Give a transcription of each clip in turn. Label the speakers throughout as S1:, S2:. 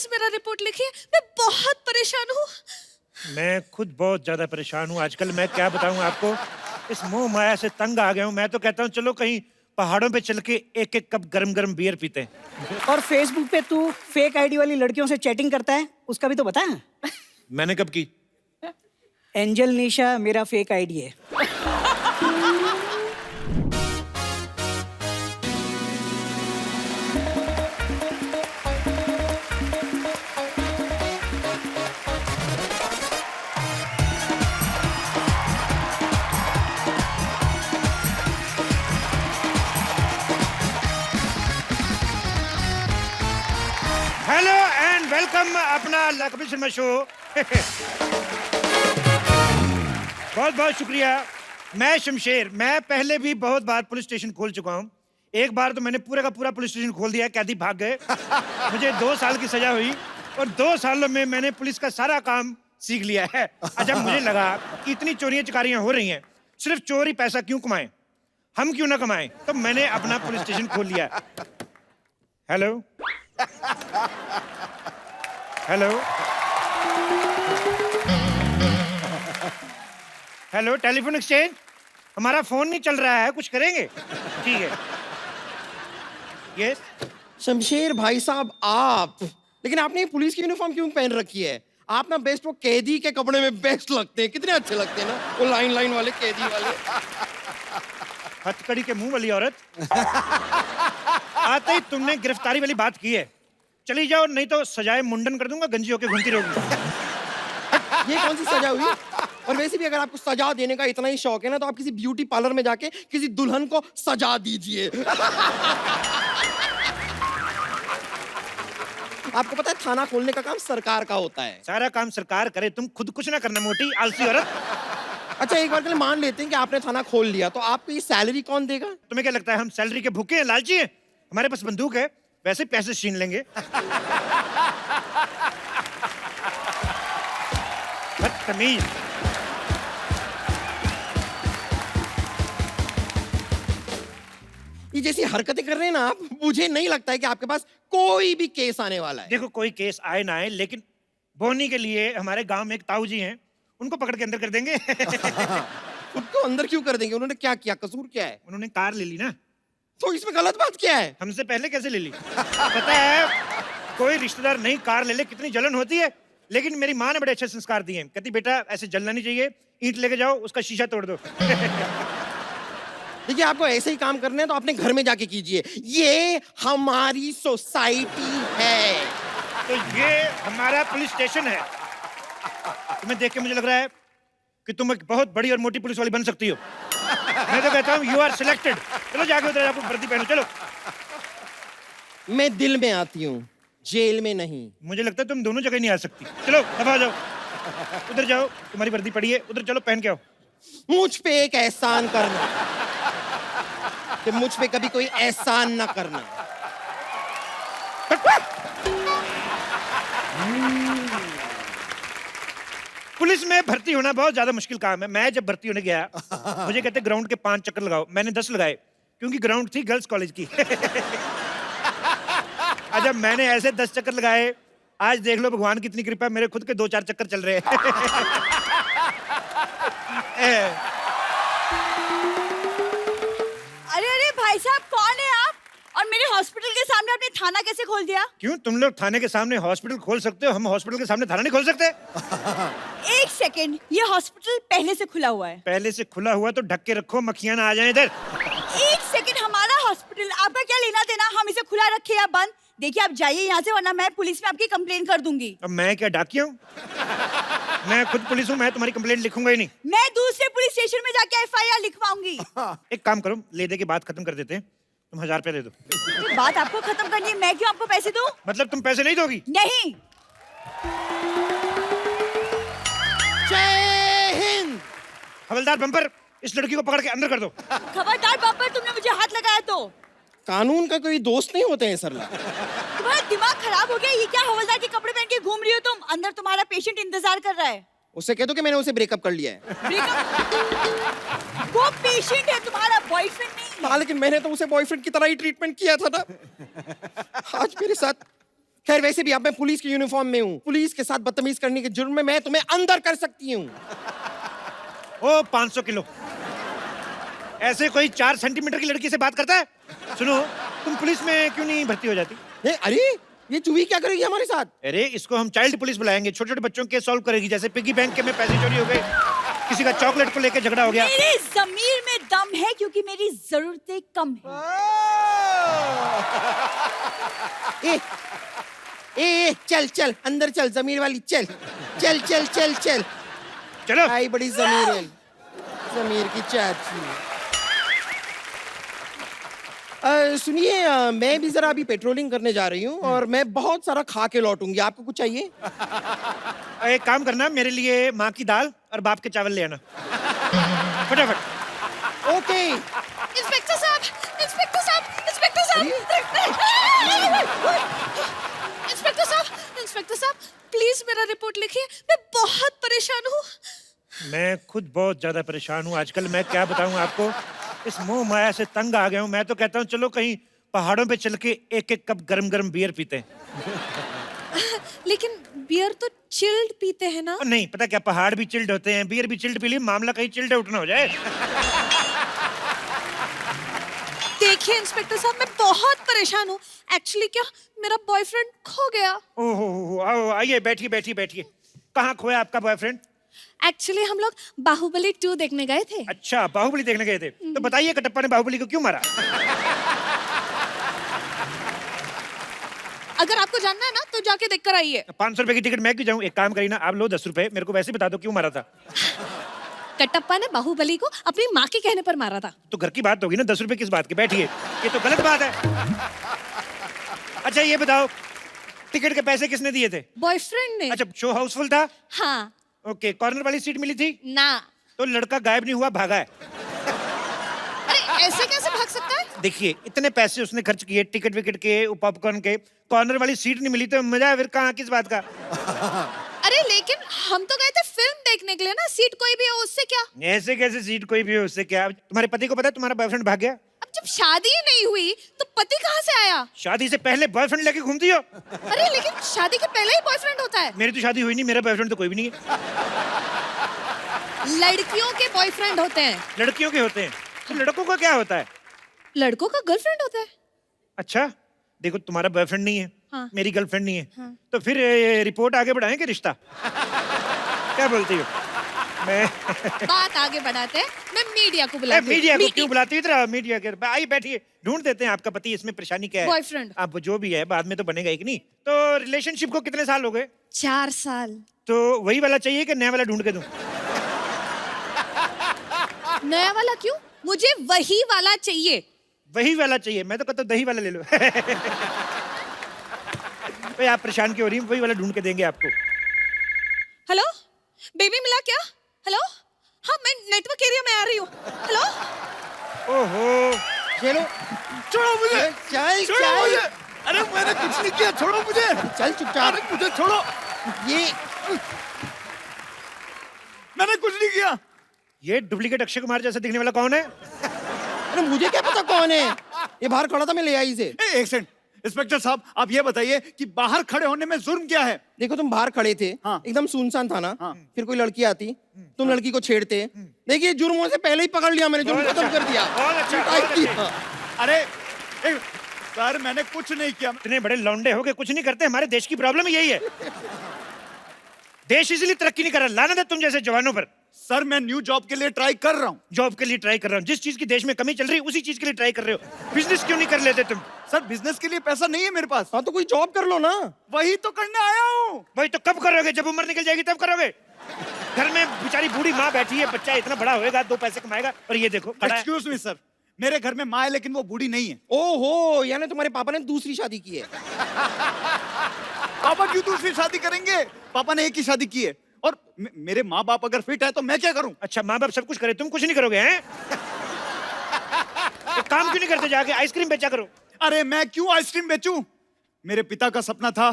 S1: Please मेरा report लिखिए, मैं बहुत परेशान हूँ।
S2: मैं खुद बहुत ज्यादा परेशान हूँ आजकल। मैं क्या बताऊँ आपको, इस मोह माया से तंग आ गया हूँ। मैं तो कहता हूँ चलो कहीं पहाड़ों पे चल के एक एक कप गरम गरम बियर पीते हैं।
S3: और फेसबुक पे तू फेक आईडी वाली लड़कियों से चैटिंग करता है, उसका भी तो बता।
S2: मैंने कब की?
S3: एंजल निशा मेरा फेक आईडी है।
S2: हेलो एंड वेलकम अपना कपिल शर्मा शो। बहुत बहुत शुक्रिया। मैं शमशेर, मैं पहले भी बहुत बार पुलिस स्टेशन खोल चुका हूँ। एक बार तो मैंने पूरा का पूरा पुलिस स्टेशन खोल दिया, कैदी भाग गए। मुझे 2 साल की सजा हुई और 2 सालों में मैंने पुलिस का सारा काम सीख लिया है। अच्छा, मुझे लगा कि इतनी चोरियां चकारियां हो रही हैं, सिर्फ चोर ही पैसा क्यों कमाएं, हम क्यों ना कमाएं, तो मैंने अपना पुलिस स्टेशन खोल लिया। Hello hello hello, telephone exchange, हमारा फोन नहीं चल रहा है, कुछ करेंगे? ठीक है। यस।
S4: शमशेर भाई साहब, आप लेकिन आपने ये पुलिस की यूनिफॉर्म क्यों पहन रखी है? आप ना बेस्ट वो कैदी के कपड़े में बेस्ट लगते हैं, कितने अच्छे लगते हैं ना, वो लाइन लाइन वाले कैदी वाले।
S2: हथकड़ी के मुंह वाली औरत। आते ही तुमने गिरफ्तारी वाली बात की है, चली जाओ, नहीं तो सजाए मुंडन कर दूंगा, गंजी होके घूमती रहोगी।
S4: ये कौन सी सजा हुई? और वैसे भी अगर आपको सजा देने का इतना ही शौक है ना, तो आप किसी ब्यूटी पार्लर में जाके किसी दुल्हन को सजा दीजिए। आपको पता है थाना खोलने का काम सरकार का होता है।
S2: सारा काम सरकार करे, तुम खुद कुछ ना करना, मोटी आलसी औरत।
S4: अच्छा, एक बार के लिए मान लेते हैं कि आपने थाना खोल लिया, तो आपको ये सैलरी कौन देगा?
S2: तुम्हें क्या लगता है हम सैलरी के भूखे हैं, लालची हैं? हमारे पास बंदूक है, वैसे पैसे छीन लेंगे। बदतमीज।
S4: ये जैसी हरकतें कर रहे हैं ना आप, मुझे नहीं लगता है कि आपके पास कोई भी केस आने वाला है।
S2: देखो, कोई केस आए ना आए, लेकिन बोनी के लिए हमारे गांव में एक ताऊ जी हैं, उनको पकड़ के अंदर कर देंगे।
S4: उनको अंदर क्यों कर देंगे? उन्होंने क्या किया? कसूर क्या है?
S2: उन्होंने कार ले ली ना।
S4: तो इसमें गलत बात क्या है?
S2: हमसे पहले कैसे ले ली? पता है, कोई रिश्तेदार नहीं कार ले ले, कितनी जलन होती है। लेकिन मेरी माँ ने बड़े अच्छे संस्कार दिए हैं, कहती बेटा ऐसे जलना नहीं चाहिए, ईंट लेके जाओ, उसका शीशा तोड़ दो।
S4: देखिए, आपको ऐसे ही काम करने हैं तो अपने घर में जाके कीजिए। ये हमारी सोसाइटी है।
S2: तो ये हमारा पुलिस स्टेशन है। तुम्हें देख के मुझे लग रहा है कि तुम एक बहुत बड़ी और मोटी पुलिस वाली बन सकती हो। मैं तो कहता हूँ यू आर सिलेक्टेड। चलो जाके उधर आपको वर्दी पहनो, चलो।
S4: मैं दिल में आती हूँ, जेल में नहीं।
S2: मुझे लगता है तुम दोनों जगह नहीं आ सकती। चलो दबा जाओ, उधर जाओ, तुम्हारी वर्दी पड़ी है, उधर चलो पहन के आओ।
S4: मुझ पे एक एहसान करना कि मुझ पे कभी कोई एहसान ना करना।
S2: पुलिस में भर्ती होना बहुत ज्यादा मुश्किल काम है। मैं जब भर्ती होने गया, मुझे कहते ग्राउंड के 5 चक्कर लगाओ, मैंने 10 लगाए, क्योंकि ग्राउंड थी गर्ल्स कॉलेज की। अच्छा, मैंने ऐसे 10 चक्कर लगाए, आज देख लो भगवान की इतनी कृपा, मेरे खुद के 2-4 चक्कर चल रहे हैं।
S1: अरे अरे भाई साहब, कौन है आप? और मेरे हॉस्पिटल के सामने आपने थाना कैसे खोल दिया?
S2: क्यों, तुम लोग थाने के सामने हॉस्पिटल खोल सकते हो, हम हॉस्पिटल के सामने थाना नहीं खोल सकते?
S1: एक सेकंड, ये हॉस्पिटल पहले से खुला हुआ है।
S2: पहले से खुला हुआ तो ढक के रखो, मक्खियां ना आ जाएं इधर।
S1: एक सेकंड, हमारा हॉस्पिटल, आपका क्या लेना देना हम इसे खुला रखे या बंद? देखिए, आप जाइए यहाँ से, वरना मैं पुलिस में आपकी कंप्लेन कर दूंगी।
S2: अब मैं क्या डाकिया हूँ? मैं खुद पुलिस हूँ, मैं तुम्हारी कंप्लेंट लिखूंगा ही नहीं।
S1: मैं दूसरे पुलिस स्टेशन में जाके FIR लिखवाऊंगी।
S2: एक काम करो, ले दे के बात खत्म कर देते हैं, तुम 1000 रुपया दे दो।
S1: बात आपको खत्म करनी है, मैं क्यों आपको पैसे दूं?
S2: मतलब तुम पैसे नहीं दोगी?
S1: नहीं।
S4: जय हिंद।
S2: हवलदार बम्पर, इस लड़की को पकड़ के अंदर कर दो।
S1: खबरदार बब्बर, तुमने मुझे हाथ लगाया तो।
S4: कानून का कोई दोस्त नहीं होते हैं सरला।
S1: तुम्हारा दिमाग खराब हो गया? ये क्या हवलदार के कपड़े पहन के घूम रही हो तुम? अंदर तुम्हारा पेशेंट इंतजार कर रहा है।
S4: उससे कह दो कि मैंने उसे ब्रेकअप कर लिया है।
S1: ब्रेकअप? वो पेशेंट है, तुम्हारा बॉयफ्रेंड नहीं।
S4: हाँ, लेकिन मैंने तो उसे बॉयफ्रेंड की तरह ही ट्रीटमेंट किया था ना। आज मेरे साथ खैर वैसे भी अब मैं पुलिस की यूनिफॉर्म में हूँ, पुलिस के साथ बदतमीज करने के जुर्म में मैं तुम्हें अंदर कर सकती हूँ।
S2: ओ 500 किलो, ऐसे कोई 4 सेंटीमीटर की लड़की से बात करता है? सुनो, तुम पुलिस में क्यों नहीं भर्ती हो जाती?
S4: अरे ये चूही क्या करेगी हमारे साथ?
S2: अरे इसको हम चाइल्ड पुलिस बुलाएंगे, छोटे छोटे बच्चों के सॉल्व करेगी, जैसे पिगी बैंक के में पैसे चोरी हो गए, किसी का चॉकलेट को लेके झगड़ा हो गया।
S1: मेरे जमीर में दम है क्योंकि मेरी जरूरतें कम है।
S4: ए चल चल अंदर चल, जमीर वाली चल चल चल चल चल।
S2: चलो।
S4: आई बड़ी जमीर है, जमीर की चाची। सुनिए, मैं भी जरा अभी पेट्रोलिंग करने जा रही हूँ और मैं बहुत सारा खा के लौटूंगी। आपको कुछ चाहिए?
S2: एक काम करना, मेरे लिए माँ की दाल और बाप के चावल ले आना फटाफट।
S4: ओके।
S1: इंस्पेक्टर साहब, इंस्पेक्टर साहब, इंस्पेक्टर साहब, इंस्पेक्टर साहब, इंस्पेक्टर साहब, प्लीज मेरा रिपोर्ट लिखिए, मैं बहुत परेशान हूँ।
S2: मैं खुद बहुत ज्यादा परेशान हूँ आजकल। मैं क्या बताऊँ आपको, इस मोह माया से तंग आ गया हूँ। मैं तो कहता हूँ चलो कहीं पहाड़ों पे चल के एक एक कप गरम गरम बियर पीते हैं।
S1: लेकिन बियर तो चिल्ड पीते हैं ना?
S2: नहीं, पता क्या, पहाड़ भी चिल्ड होते हैं, बियर भी चिल्ड पी ली, मामला कहीं चिल्ड आउट ना हो जाए।
S1: देखिए इंस्पेक्टर साहब, मैं बहुत परेशान हूँ। एक्चुअली क्या, मेरा बॉयफ्रेंड खो गया।
S2: ओहो, आओ आइए, बैठिए बैठिए बैठिए। कहाँ खोया आपका बॉयफ्रेंड?
S1: एक्चुअली हम लोग बाहुबली 2 देखने गए थे।
S2: अच्छा, बाहुबली देखने गए थे। तो बताइए कटप्पा ने बाहुबली को क्यों मारा?
S1: अगर आपको जानना है ना तो जाके देख कर आइए।
S2: 500 रुपए की टिकट मैं क्यों जाऊँ? एक काम करिए ना, आप लो 10 रुपए, मेरे को वैसे बता दो क्यों मारा था।
S1: कटप्पा ने बाहुबली को अपनी माँ के कहने पर मारा था।
S2: तो घर की बात होगी ना, 10 रुपए किस बात की? बैठिए, ये तो गलत बात है। अच्छा ये बताओ, टिकट के पैसे किसने दिए थे?
S1: बॉयफ्रेंड ने।
S2: अच्छा, शो हाउसफुल था?
S1: हाँ।
S2: ओके, कॉर्नर वाली सीट मिली थी?
S1: ना।
S2: तो लड़का गायब नहीं हुआ, भागा है।
S1: अरे ऐसे कैसे भाग सकता है?
S2: देखिए, इतने पैसे उसने खर्च किए टिकट विकेट के, पॉपकॉर्न के, कॉर्नर वाली सीट नहीं मिली तो मजा फिर कहाँ, किस बात का?
S1: अरे लेकिन हम तो गए थे फिल्म देखने के लिए ना, सीट कोई भी हो उससे क्या?
S2: ऐसे कैसे सीट कोई भी हो, उससे क्या? तुम्हारे पति को पता है तुम्हारा बॉयफ्रेंड भाग गया?
S1: अब जब शादी ही नहीं हुई तो पति कहाँ से आया?
S2: शादी से पहले बॉयफ्रेंड लेके घूमती हो?
S1: अरे लेकिन शादी के पहले ही बॉयफ्रेंड होता है।
S2: मेरी तो शादी हुई नहीं, मेरा बॉयफ्रेंड तो कोई भी नहीं है।
S1: लड़कियों के बॉयफ्रेंड होते हैं।
S2: लड़कियों के होते हैं, तो लड़कों का क्या होता है?
S1: लड़कों का गर्लफ्रेंड होता है।
S2: अच्छा, देखो तुम्हारा बॉयफ्रेंड नहीं है,
S1: हाँ।
S2: मेरी गर्लफ्रेंड नहीं है,
S1: हाँ।
S2: तो फिर रिपोर्ट आगे बढ़ाएं कि रिश्ता? क्या बोलती हो? मैं
S1: बात आगे बढ़ाते हैं, मैं मीडिया को बुलाती हूँ।
S2: मीडिया को क्यों बुलाती हो? इधर मीडिया के आइए बैठिए, ढूंढ देते हैं आपका पति, इसमें परेशानी क्या है?
S1: बॉयफ्रेंड।
S2: अब जो भी है बाद में तो बनेगा एक नहीं। तो रिलेशनशिप को कितने साल हो गए?
S1: 4 साल।
S2: तो वही वाला चाहिए कि नया वाला ढूंढ के दूं?
S1: नया वाला क्यों? मुझे वही वाला चाहिए।
S2: वही वाला चाहिए? मैं तो कहता हूं दही वाला ले लो। भाई आप परेशान क्यों हो रही हैं? वही वाला ढूंढ के देंगे आपको।
S1: हेलो, बेबी मिला क्या? हेलो, हाँ मैं नेटवर्क एरिया में आ रही हूँ। हेलो।
S2: ओहो,
S4: चलो
S5: छोड़ो मुझे,
S4: चल
S5: छोड़ो
S4: चल
S5: मुझे। अरे मैंने कुछ नहीं किया, छोड़ो मुझे।
S4: चल चुपचाप।
S5: अरे मुझे छोड़ो,
S4: ये
S5: मैंने कुछ नहीं किया।
S2: ये डुप्लीकेट अक्षय कुमार जैसा दिखने वाला कौन है?
S4: अरे मुझे क्या पता कौन है, ये बाहर खड़ा था, मैं ले आई इसे।
S5: एक सेकंड, इंस्पेक्टर साहब आप ये बताइए कि बाहर खड़े होने में जुर्म क्या है?
S4: देखो तुम बाहर खड़े थे,
S5: हाँ।
S4: एकदम सुनसान था ना,
S5: हाँ।
S4: फिर कोई लड़की आती, तुम लड़की को छेड़ते। देखिए जुर्मों से पहले ही पकड़ लिया मैंने, जुर्म
S2: बहुत
S4: खत्म
S2: अच्छा,
S4: कर दिया।
S2: बहुत अच्छा,
S4: मिटाई
S2: बहुत
S4: दिया।
S5: अरे सर मैंने कुछ नहीं किया।
S2: इतने बड़े लौंडे हो के कुछ नहीं करते? हमारे देश की प्रॉब्लम यही है। देश इसलिए तरक्की नहीं कर रहा, लानत है तुम जैसे जवानों पर।
S5: सर मैं न्यू जॉब के लिए ट्राई कर रहा हूँ।
S2: जॉब के लिए ट्राई कर रहा हूँ? जिस चीज की देश में कमी चल रही है उसी चीज के लिए ट्राई कर रहे हो। बिजनेस क्यों नहीं कर लेते तुम?
S5: सर बिजनेस के लिए पैसा नहीं है मेरे पास।
S4: हाँ तो कोई जॉब कर लो ना।
S5: वही तो करने आया हूँ।
S2: भाई तो कब करोगे? जब उम्र निकल जाएगी तब करोगे? घर में बेचारी बूढ़ी माँ बैठी है, बच्चा इतना बड़ा होएगा, 2 पैसे कमाएगा, और ये देखो खड़ा है।
S5: एक्सक्यूज मी सर, मेरे घर में माँ है लेकिन वो बूढ़ी नहीं है।
S4: ओहो, यानी तुम्हारे पापा ने दूसरी शादी की है।
S5: पापा क्यों दूसरी शादी करेंगे? पापा ने एक ही शादी की है। और मेरे माँ बाप अगर फिट है तो मैं क्या करूं?
S2: अच्छा, माँ बाप सब कुछ करे, तुम कुछ नहीं करोगे हैं? एक काम क्यों नहीं करते, जाके आइसक्रीम बेचा करो।
S5: अरे मैं क्यों आइसक्रीम बेचूं? मेरे पिता का सपना था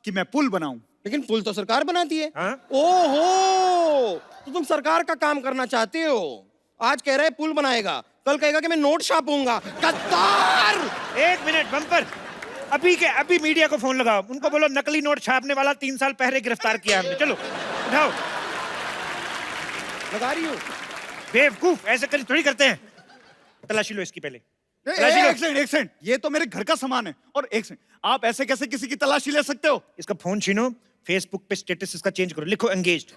S5: कि मैं पुल बनाऊं।
S4: लेकिन पुल तो सरकार बनाती है।
S2: हाँ?
S4: ओहो, तो तुम सरकार का काम करना चाहते हो। आज कह रहा है पुल बनाएगा, कल कहेगा कि मैं नोट छापूंगा। गद्दार!
S2: 1 मिनट, बम्पर अभी के अभी मीडिया को फोन लगाओ, उनको बोलो नकली नोट छापने वाला 3 साल पहले गिरफ्तार किया हमने। चलो उठाओ।
S4: लगा रही हूँ।
S2: बेवकूफ, ऐसे कर थोड़ी करते हैं। तलाशी लो इसकी पहले।
S5: एक सेकंड, ये तो मेरे घर का सामान है। और एक सेकंड, आप ऐसे कैसे किसी की तलाशी ले सकते हो?
S2: इसका फोन छीनो, फेसबुक पे स्टेटस इसका चेंज करो, लिखो एंगेज्ड।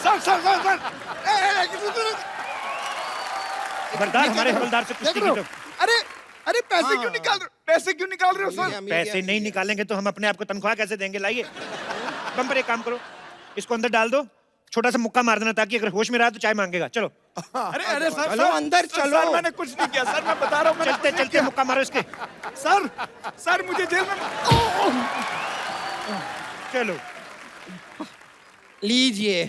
S5: सर
S2: खबरदार हमारे हवलदार से कुछ नहीं।
S5: अरे अरे पैसे क्यों निकाल रहे हो? पैसे क्यों निकाल रहे हो सर?
S2: पैसे नहीं निकालेंगे तो हम अपने आप को तनख्वाह कैसे देंगे? लाइए बम्पर, एक काम करो, इसको अंदर डाल दो, छोटा सा मुक्का मार देना ताकि अगर होश में रहा तो चाय मांगेगा। चलो
S5: अरे अरे सर,
S4: चलो अंदर चलो।
S5: सर मैंने कुछ नहीं किया सर, मैं बता रहा हूँ।
S2: चलते चलते मुक्का मारो इसके।
S5: सर मुझे जेल में
S2: चलो
S4: लीजिए,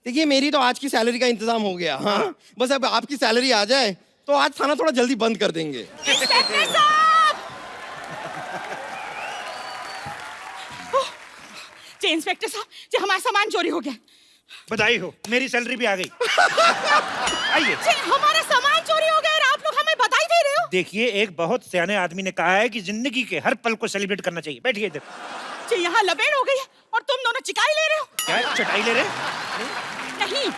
S4: देखिए मेरी तो आज की सैलरी का इंतजाम हो गया। हाँ, बस अब आपकी सैलरी आ जाए तो आज थाना थोड़ा जल्दी बंद कर देंगे।
S1: इंस्पेक्टर साहब! जी इंस्पेक्टर साहब, जी हमारा सामान चोरी हो गया।
S2: बधाई हो, मेरी सैलरी भी आ गई। आइए।
S1: जी हमारा सामान चोरी हो गया और आप लोग हमें बधाई दे रहे हो?
S2: देखिए, एक बहुत सियाने आदमी ने कहा है कि जिंदगी के हर पल को सेलिब्रेट करना चाहिए। बैठिए इधर।
S1: जी यहाँ लपेट हो गई है और तुम दोनों चिकाई ले रहे हो?
S2: क्या चटाई ले रहे?
S1: नहीं,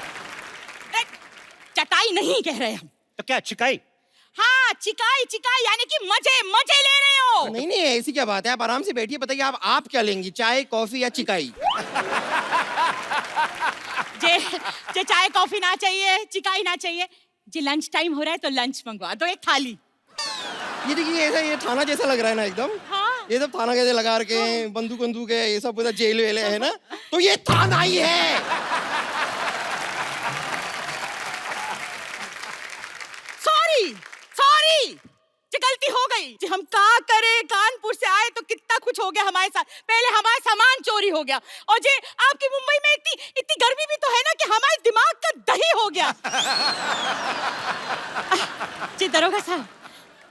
S1: चटाई नहीं कह रहे हम।
S2: तो क्या चिकाई?
S1: हाँ, चिकाई चिकाई यानी कि मजे मजे ले रहे हो।
S4: नहीं नहीं, ऐसी क्या बात है, आप आराम से बैठिए। बताइए आप क्या लेंगी, चाय कॉफी या चिकाई?
S1: जे चाय कॉफी ना चाहिए, चिकाई ना चाहिए। जी लंच टाइम हो रहा है तो लंच मंगवा दो, एक थाली।
S4: ये देखिए, ऐसा ये थाना जैसा लग रहा है ना एकदम।
S1: हाँ।
S4: ये सब थाना कैसे लगा रखे हैं, बंदूक बंदूक है, ये सब पूरा जेल वेल है ना, तो ये थाना ही है।
S1: सॉरी सॉरी, गलती हो गई जी। हम क्या करें, कानपुर से आए तो कितना कुछ हो गया हमारे साथ। पहले हमारा सामान चोरी हो गया और जी आपकी मुंबई में इतनी गर्मी भी तो है ना कि हमारे दिमाग का दही हो गया। जी दरोगा साहब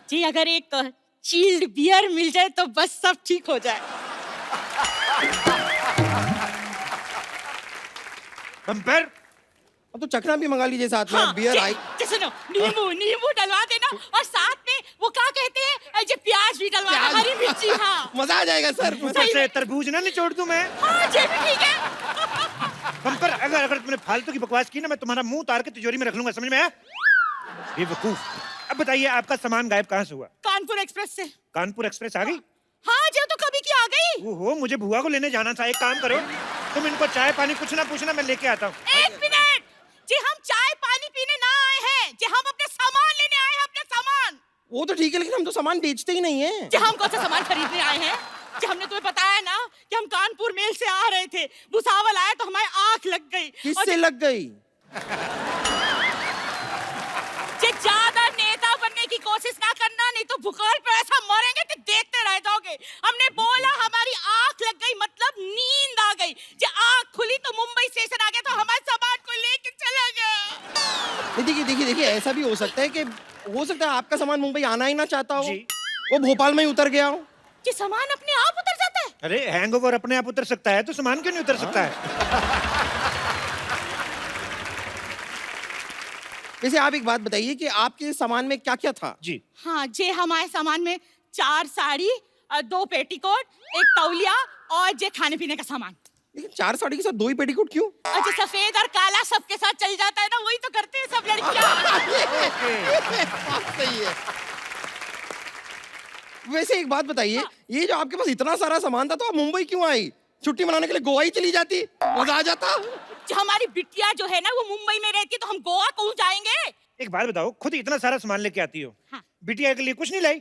S1: जी, अगर एक चिल्ड बियर मिल जाए तो बस सब ठीक हो जाए।
S2: बम्पर,
S4: अब तो चखना भी मंगा लीजिए साथ में। बियर आई।
S1: सुनो, नींबू डलवा देना और साथ में वो क्या कहते हैं, जो प्याज भी डलवा देना, हरी मिर्ची। हाँ
S4: मजा आ जाएगा सर।
S2: ऊपर से तरबूज ना निचोड़ दूं मैं?
S1: हाँ जी भी ठीक है।
S2: बम्पर, अगर तुमने फालतू की बकवास की ना, मैं तुम्हारा मुंह उतार के तिजोरी में रख लूंगा, समझ में आया? बेवकूफ। अब बताइए, आपका सामान गायब कहाँ से हुआ?
S1: कानपुर एक्सप्रेस से।
S2: कानपुर एक्सप्रेस आ गई?
S1: हाँ जी, तो कभी की आ गई।
S2: ओहो, मुझे बुआ को लेने जाना था। एक काम करो, तुम इनको चाय पानी कुछ ना पूछना, मैं लेके आता हूँ।
S1: एक मिनट जी, हम चाय पानी पीने ना आए हैं जी, हम अपने सामान लेने आए हैं, अपने सामान।
S4: वो तो ठीक है, लेकिन हम तो सामान बेचते ही नहीं है
S1: जी हम कौन सा सामान खरीदने आए हैं जी? हमने तुम्हें बताया ना कि हम कानपुर मेल से आ रहे थे, भुसावल आए तो हमारी आंख लग गई।
S4: किससे लग गई?
S1: जी ज्यादा नेता बनने की कोशिश ना करना, नहीं तो भूगोल पे ऐसा मरेंगे तो देखते रह जाओगे। हमने बोला हमारी आंख लग गई, मतलब नींद आ गई जी। आंख खुली तो मुंबई स्टेशन आ गया तो हमारे सामान को लेके चला गया।
S4: देखिए, ऐसा भी हो सकता है कि आपका सामान मुंबई आना ही ना चाहता हो,
S2: जी।
S4: वो भोपाल में ही उतर गया हो।
S1: जी सामान अपने आप उतर जाता है?
S2: अरे हैंगओवर अपने आप उतर सकता है तो सामान क्यों नहीं उतर सकता है?
S4: वैसे आप एक बात बताइए कि आपके सामान में क्या क्या था?
S2: जी
S1: हाँ जी, हमारे सामान में 4 साड़ी, 2 पेटीकोट, 1 तौलिया और जे खाने पीने का सामान।
S4: लेकिन 4 साड़ी के साथ 2 ही पेटीकोट क्यों?
S1: अच्छा, सफेद और काला सबके साथ चल जाता है ना, वही तो करते हैं सब लड़कियां।
S4: सही है। वैसे एक बात बताइए, ये जो आपके पास इतना सारा सामान था तो आप मुंबई क्यों आई? छुट्टी मनाने के लिए गोवा ही चली जाती, मजा आ जाता।
S1: जो हमारी बिटिया जो है ना वो मुंबई में रहती है, तो हम गोवा क्यों जाएंगे?
S2: एक बात बताओ, खुद इतना सारा सामान लेके आती हो,
S1: हाँ।
S2: बिटिया के लिए कुछ नहीं लाई?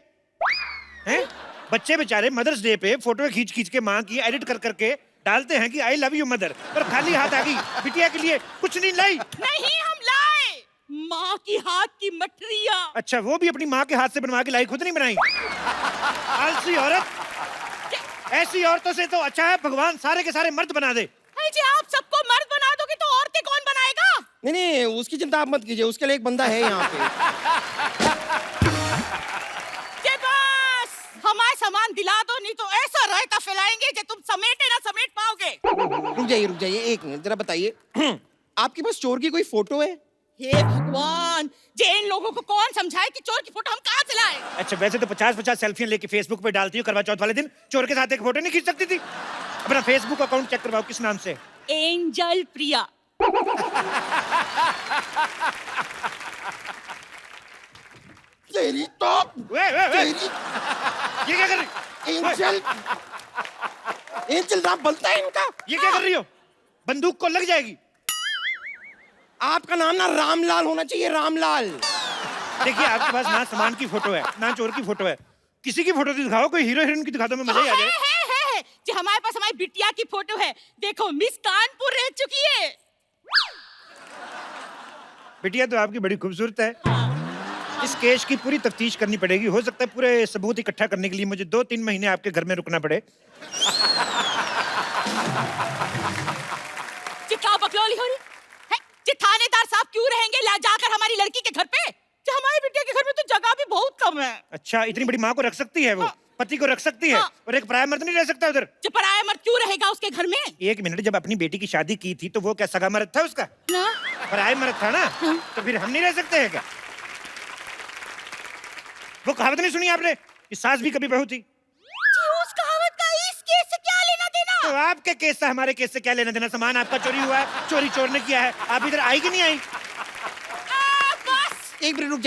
S2: हैं? बच्चे बेचारे मदर्स डे पे फोटो खींच खींच के माँ की एडिट कर करके डालते हैं कि आई लव यू मदर, पर खाली हाथ आ गई, बिटिया के लिए कुछ नहीं लाई।
S1: नहीं, हम लाए माँ की हाथ की मठरिया।
S2: अच्छा, वो भी अपनी माँ के हाथ से बनवा के लाई, खुद नहीं बनाई? आलसी औरत। ऐसी औरतों से तो अच्छा है भगवान सारे के सारे मर्द बना दे।
S1: जी आप सबको मर्द बना दोगे तो औरतें कौन बनाएगा?
S4: नहीं, उसकी चिंता आप मत कीजिए, उसके लिए एक बंदा है यहाँ पे।
S1: बस हमारा सामान दिला दो, नहीं तो ऐसा रायता फैलाएंगे कि तुम समेटे ना समेट पाओगे।
S4: रुक जाइए 1 मिनट, जरा बताइए, आपके पास चोर की कोई फोटो है?
S1: हे भगवान, जे इन लोगों को कौन समझाए कि चोर की फोटो हम कहाँ से लाए?
S2: अच्छा वैसे तो 50-50 सेल्फियां लेके फेसबुक पे डालती हो करवा चौथ वाले दिन, चोर के साथ एक फोटो नहीं खींच सकती थी? अपना फेसबुक अकाउंट चेक करवाओ, किस नाम से?
S1: एंजल प्रिया।
S4: तेरी तो तेरी
S2: ये क्या कर रही?
S4: एंजल एंजल नाम बनता है इनका।
S2: ये क्या कर रही हो? बंदूक को लग जाएगी।
S4: आपका नाम ना रामलाल होना चाहिए, रामलाल।
S2: देखिए आपके पास ना सामान की फोटो है ना चोर की फोटो है, किसी की फोटो दिखाओ, कोई हीरो हीरोइन की दिखा दो, मैं मजा ही आ जाए।
S1: है। जी हमारे पास हमारी बिटिया की फोटो है, देखो मिस कानपुर रह चुकी है।
S2: बिटिया तो आपकी बड़ी खूबसूरत है। इस केस की पूरी तफ्तीश करनी पड़ेगी, हो सकता है पूरे सबूत इकट्ठा करने के लिए मुझे 2-3 महीने आपके घर में रुकना पड़े।
S1: जी क्या बकलौली हो रही है? जी थानेदार साहब क्यों रहेंगे ला जाकर हमारी लड़की के घर पे? जी हमारी बिटिया के घर में तो जगह भी बहुत कम है।
S2: अच्छा इतनी बड़ी माँ को रख सकती है वो?
S1: हाँ।
S2: पति को रख सकती है?
S1: हाँ।
S2: और एक पराया मर्द नहीं रह सकता उधर?
S1: जी पराया मर्द क्यों रहेगा उसके घर में?
S2: एक मिनट, जब अपनी बेटी की शादी की थी तो वो क्या सगा मर्द था उसका?
S1: ना
S2: पराया मर्द था ना? तो फिर हम नहीं रह सकते हैं क्या? वो कहावत नहीं सुनी आपने कि सास भी कभी बहू थी?
S1: जी उस कहावत का इस केस से क्या लेना देना?
S2: तो आपके केस से हमारे केस से क्या लेना देना? सामान आपका चोरी हुआ है, चोरी चोर ने किया है, आप इधर आई कि नहीं आई?
S1: बस
S4: एक मिनट रुक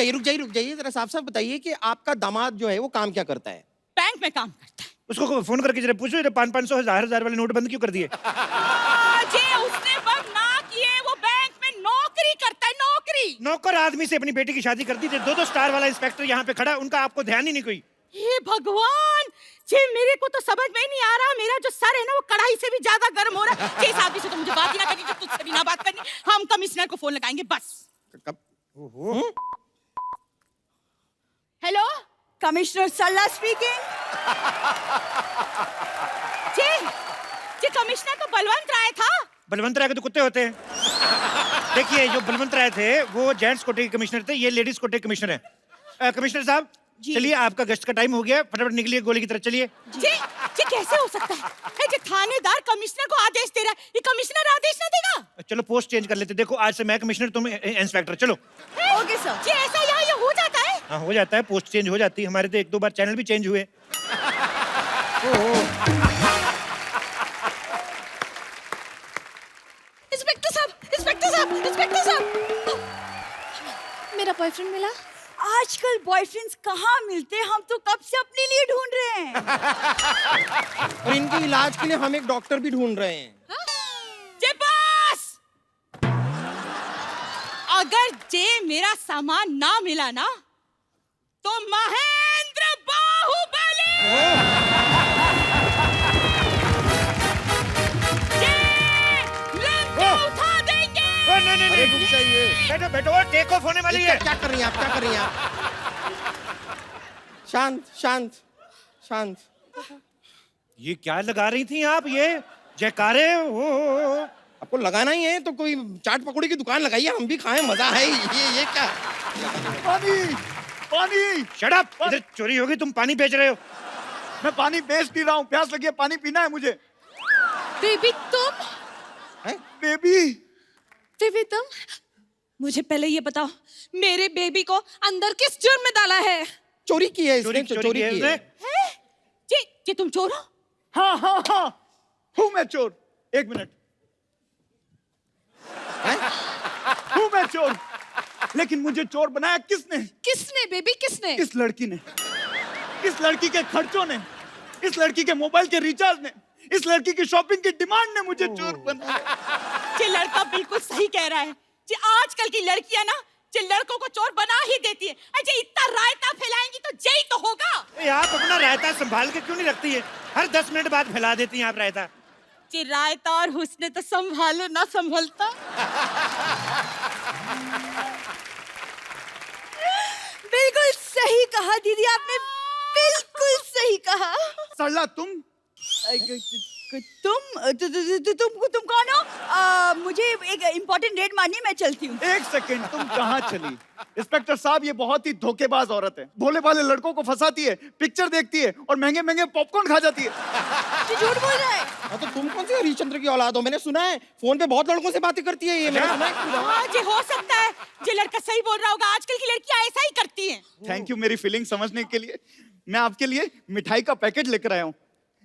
S4: जाइए जरा साफ साफ बताइए कि आपका दामाद जो है वो काम क्या करता है?
S1: बैंक में काम करता है।
S2: उसको फोन करके जरा पूछो, 500 1000 वाले नोट बंद क्यों कर दिए?
S1: जी उसने बंद ना किए, वो बैंक में नौकरी करता है, नौकरी।
S2: नौकर आदमी से अपनी बेटी की शादी कर दी थी, 2-2 स्टार वाला इंस्पेक्टर यहाँ पे खड़ा, उनका आपको ध्यान ही नहीं कोई।
S1: हे भगवान जी मेरे को तो समझ में नहीं आ रहा, मेरा जो सर है ना वो कढ़ाई से भी ज्यादा गर्म हो रहा है। जिस आदमी से तो मुझे बात ही ना करनी, जो तुझसे भी ना बात करनी, हम कमिश्नर को फोन लगाएंगे बस।
S2: ओहो।
S1: हेलो
S3: कमिश्नर सल्ला स्पीकिंग।
S1: जी जी कमिश्नर तो बलवंत राय था।
S2: बलवंत राय के तो कुत्ते होते हैं। देखिए जो बलवंत राय थे वो जेंट्स कोटे के कमिश्नर थे, ये लेडीज कोटे के कमिश्नर है। कमिश्नर साहब चलिए, आपका गश्त का टाइम हो गया, फटाफट निकलिए गोली की तरफ, चलिए।
S1: जी जी कैसे हो सकता है? जी थानेदार कमिश्नर को आदेश दे रहा है, ये कमिश्नर आदेश ना देगा?
S2: चलो पोस्ट चेंज कर लेते, देखो आज से मैं कमिश्नर तुम इंस्पेक्टर, चलो।
S1: Okay sir. जी ऐसा यहाँ ये हो जाता है?
S2: हाँ हो जाता है, पोस्ट चेंज हो जाती है, हमारे तो 1-2 बार चैनल भी चेंज हुए।
S1: इंस्पेक्टर साहब, इंस्पेक्टर साहब, इंस्पेक्टर साहब, मेरा बॉयफ्रेंड मिला।
S3: आजकल बॉयफ्रेंड्स कहाँ मिलते हैं, हम तो कब से अपने लिए ढूंढ रहे हैं।
S4: और इनके इलाज के लिए हम एक डॉक्टर भी ढूंढ रहे हैं।
S1: जे बस अगर जे मेरा सामान ना मिला ना तो महेंद्र बाहुबली जे लंका उठा देंगे।
S2: नहीं
S4: अरे रुक जाइए।
S2: बैठो बैठो, टेक ऑफ होने वाली है।
S4: क्या कर रही हैं आप, क्या कर रही हैं आप? शांत शांत शांत।
S2: ये क्या लगा रही थी आप, ये जयकारे? ओ
S4: आपको लगाना ही है तो कोई चाट पकौड़ी की दुकान लगाइए, हम भी खाएं, मजा है। ये क्या?
S5: पानी पानी।
S2: शट अप, इधर चोरी होगी, तुम पानी बेच रहे हो।
S5: मैं पानी बेच नहीं रहा हूँ, प्यास लगी है, पानी पीना है मुझे।
S1: बेबी तुम,
S5: बेबी
S1: बेबी तुम, मुझे पहले ये बताओ मेरे बेबी को अंदर किस जुर्म में डाला है?
S4: चोरी की है इसने,
S2: चोरी
S4: चोरी
S2: की है
S4: की
S2: इसने?
S4: है।
S1: जी जी तुम चोर हो?
S5: हाँ हाँ हाँ हूँ मैं चोर। एक मिनट, हूँ मैं चोर, लेकिन मुझे चोर बनाया किसने?
S1: किसने बेबी, किसने?
S5: इस लड़की ने, इस लड़की के खर्चों ने, इस लड़की के मोबाइल के रिचार्ज ने, इस लड़की की शॉपिंग की डिमांड ने मुझे चोर बनाया।
S1: ये लड़का बिल्कुल सही कह रहा है जी, आजकल की लड़कियां ना जो लड़कों को चोर बना ही देती है। अजय इतना रायता फैलाएंगी तो जय तो होगा।
S2: आप अपना रायता संभाल के क्यों नहीं रखती है? हर 10 मिनट बाद फैला देती हैं आप रायता।
S1: जी रायता और हुस्न तो संभाले ना संभलता।
S3: बिल्कुल सही कहा दीदी, आपने बिल्कुल सही कहा।
S5: सरला तुम
S3: तुम कौन हो? मुझे एक इम्पोर्टेंट रेड मारनी है, मैं चलती हूँ।
S5: एक सेकंड, तुम कहाँ चली? इंस्पेक्टर साहब, ये बहुत ही धोखेबाज औरत है। भोले भाले लड़कों को फंसाती है, पिक्चर देखती है और महंगे महंगे पॉपकॉर्न खा जाती है।
S3: तू झूठ बोल रहा है।
S4: हाँ, तो तुम कौन से हरिश्चंद्र की औलाद हो? मैंने सुना है फोन पे बहुत लड़कों से बातें करती है ये। मैंने सुना है।
S1: हाँ जी, हो सकता है ये लड़का सही बोल रहा होगा। आजकल की लड़कियां ऐसा ही करती हैं।
S5: थैंक यू मेरी फीलिंग समझने के लिए। मैं आपके लिए मिठाई का पैकेट लेकर आया हूँ।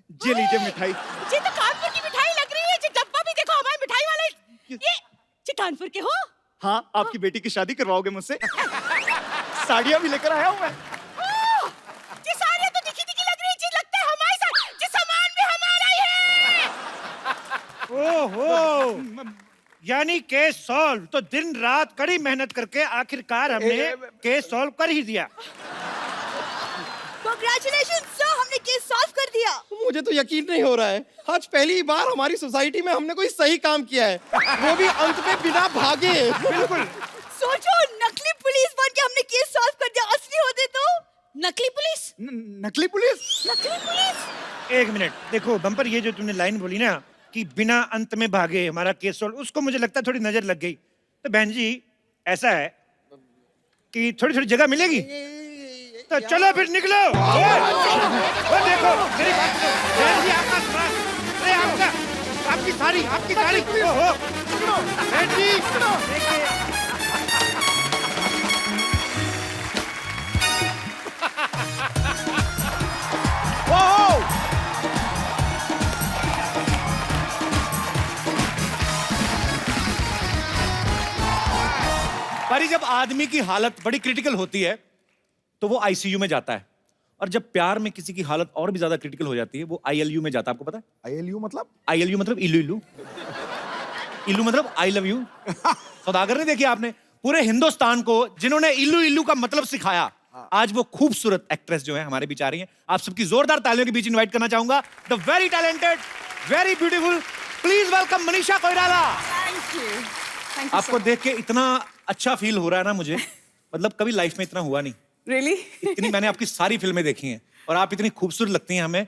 S5: ये लीजिए मिठाई।
S1: ये तो कानपुर की मिठाई लग रही है। ये डब्बा भी देखो, हमारे मिठाई वाले ये कानपुर के हो?
S5: हाँ, आपकी बेटी की शादी करवाओगे मुझसे? साड़ियाँ भी लेकर आया हूँ मैं।
S1: ये साड़ियाँ तो दिखी दिखी लग रही है। जी लगता है हमारे साथ ये सामान भी हमारा ही है।
S2: ओहो, यानी केस सॉल्व। तो दिन रात कड़ी मेहनत करके आखिरकार हमने केस सॉल्व कर ही दिया।
S3: Congratulations sir, हमने केस सॉल्व कर दिया।
S4: मुझे तो यकीन नहीं हो रहा है। आज पहली बार हमारी सोसाइटी में हमने कोई सही काम किया है, वो भी अंत में बिना भागे।
S2: बिल्कुल।
S3: सोचो, नकली पुलिस बन के हमने केस सॉल्व कर दिया। असली होते तो
S1: नकली पुलिस?
S5: नकली पुलिस?
S1: नकली पुलिस?
S2: एक मिनट, देखो बम्पर, ये जो तुमने लाइन बोली ना कि बिना अंत में भागे हमारा केस सॉल्व, उसको मुझे लगता है थोड़ी नजर लग गई। तो बहन जी, ऐसा है कि थोड़ी थोड़ी जगह मिलेगी, तो चलो फिर निकलो। वो देखो, मेरी बात सुनो। बहन जी, आपका श्वास, अरे आपकी साड़ी, ओहो, बहन जी, देखिए।
S6: पर जब आदमी की हालत बड़ी क्रिटिकल होती है तो वो आईसीयू में जाता है, और जब प्यार में किसी की हालत और भी ज्यादा क्रिटिकल हो जाती है वो आईएलयू में जाता है। आपको पता है
S7: आईएलयू मतलब?
S6: आईएलयू मतलब इल्लू इल्लू, इल्लू मतलब आई लव यू। सौदागर ने देखी आपने? पूरे हिंदुस्तान को जिन्होंने इल्लू इल्लू का मतलब सिखाया, आज वो खूबसूरत एक्ट्रेस जो है हमारे बीच आ रही हैं। आप सबकी जोरदार तालियों के बीच इनवाइट करना चाहूंगा the very talented, very beautiful, please welcome Manisha Koirala.
S3: Thank you.
S6: आपको देख के इतना अच्छा फील हो रहा है ना मुझे, मतलब कभी लाइफ में इतना हुआ नहीं।
S3: रियली?
S6: इतनी मैंने आपकी सारी फिल्में देखी हैं और आप इतनी खूबसूरत लगती हैं हमें।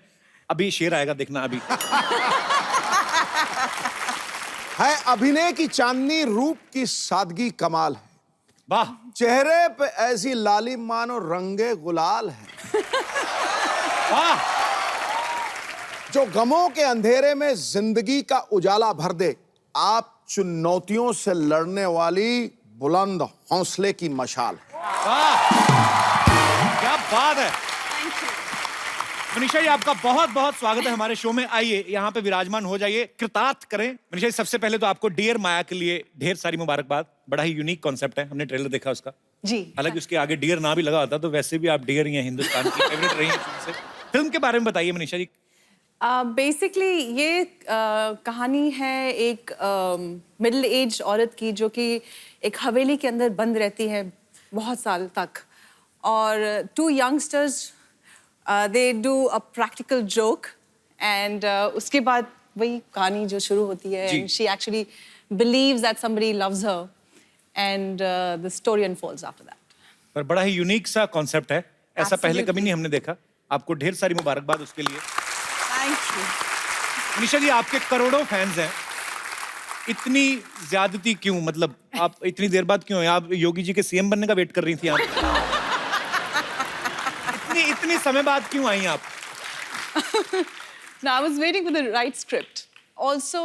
S6: अभी शेर आएगा, देखना अभी।
S7: है अभिनय की चांदनी, रूप की सादगी कमाल है।
S6: वाह,
S7: चेहरे पे ऐसी लालिम मानो रंगे गुलाल है,
S6: वाह,
S7: जो गमों के अंधेरे में जिंदगी का उजाला भर दे। आप चुनौतियों से लड़ने वाली बुलंद हौसले की मशाल है।
S6: वाह, क्या बात है। मनीषा जी, आपका बहुत बहुत स्वागत है हमारे शो में। आइए यहाँ पे विराजमान हो जाइए, कृतार्थ करें। मनीषा जी, सबसे पहले तो आपको डियर माया के लिए ढेर सारी मुबारकबाद। बड़ा ही यूनिक कॉन्सेप्ट है, हमने ट्रेलर देखा उसका
S3: जी।
S6: हालांकि उसके आगे डियर ना भी लगा होता तो वैसे भी आप डियर ही हैं, हिंदुस्तान की फेवरेट रही हैं शुरू से। फिल्म के बारे में बताइए मनीषा जी।
S8: बेसिकली ये कहानी है एक मिडिल एज औरत की जो कि एक हवेली के अंदर बंद रहती है बहुत साल तक, और two youngsters they do a practical joke, and उसके बाद वही कहानी जो शुरू होती है,
S6: जी।
S8: And she actually believes that somebody loves her, and the story unfolds after that.
S6: पर बड़ा ही यूनिक सा कॉन्सेप्ट है, ऐसा पहले
S8: Absolutely.
S6: कभी नहीं हमने देखा। आपको ढेर सारी मुबारकबाद उसके लिए।
S8: Thank you.
S6: मनीषा जी, आपके करोड़ों फैंस हैं, इतनी ज्यादती क्यों? मतलब आप इतनी देर बाद क्यों हैं? आप योगी जी के सीएम बनने का वेट कर रही थी आप? इतनी समय बाद क्यों आई आप?
S8: No, I was waiting for the right script. Also,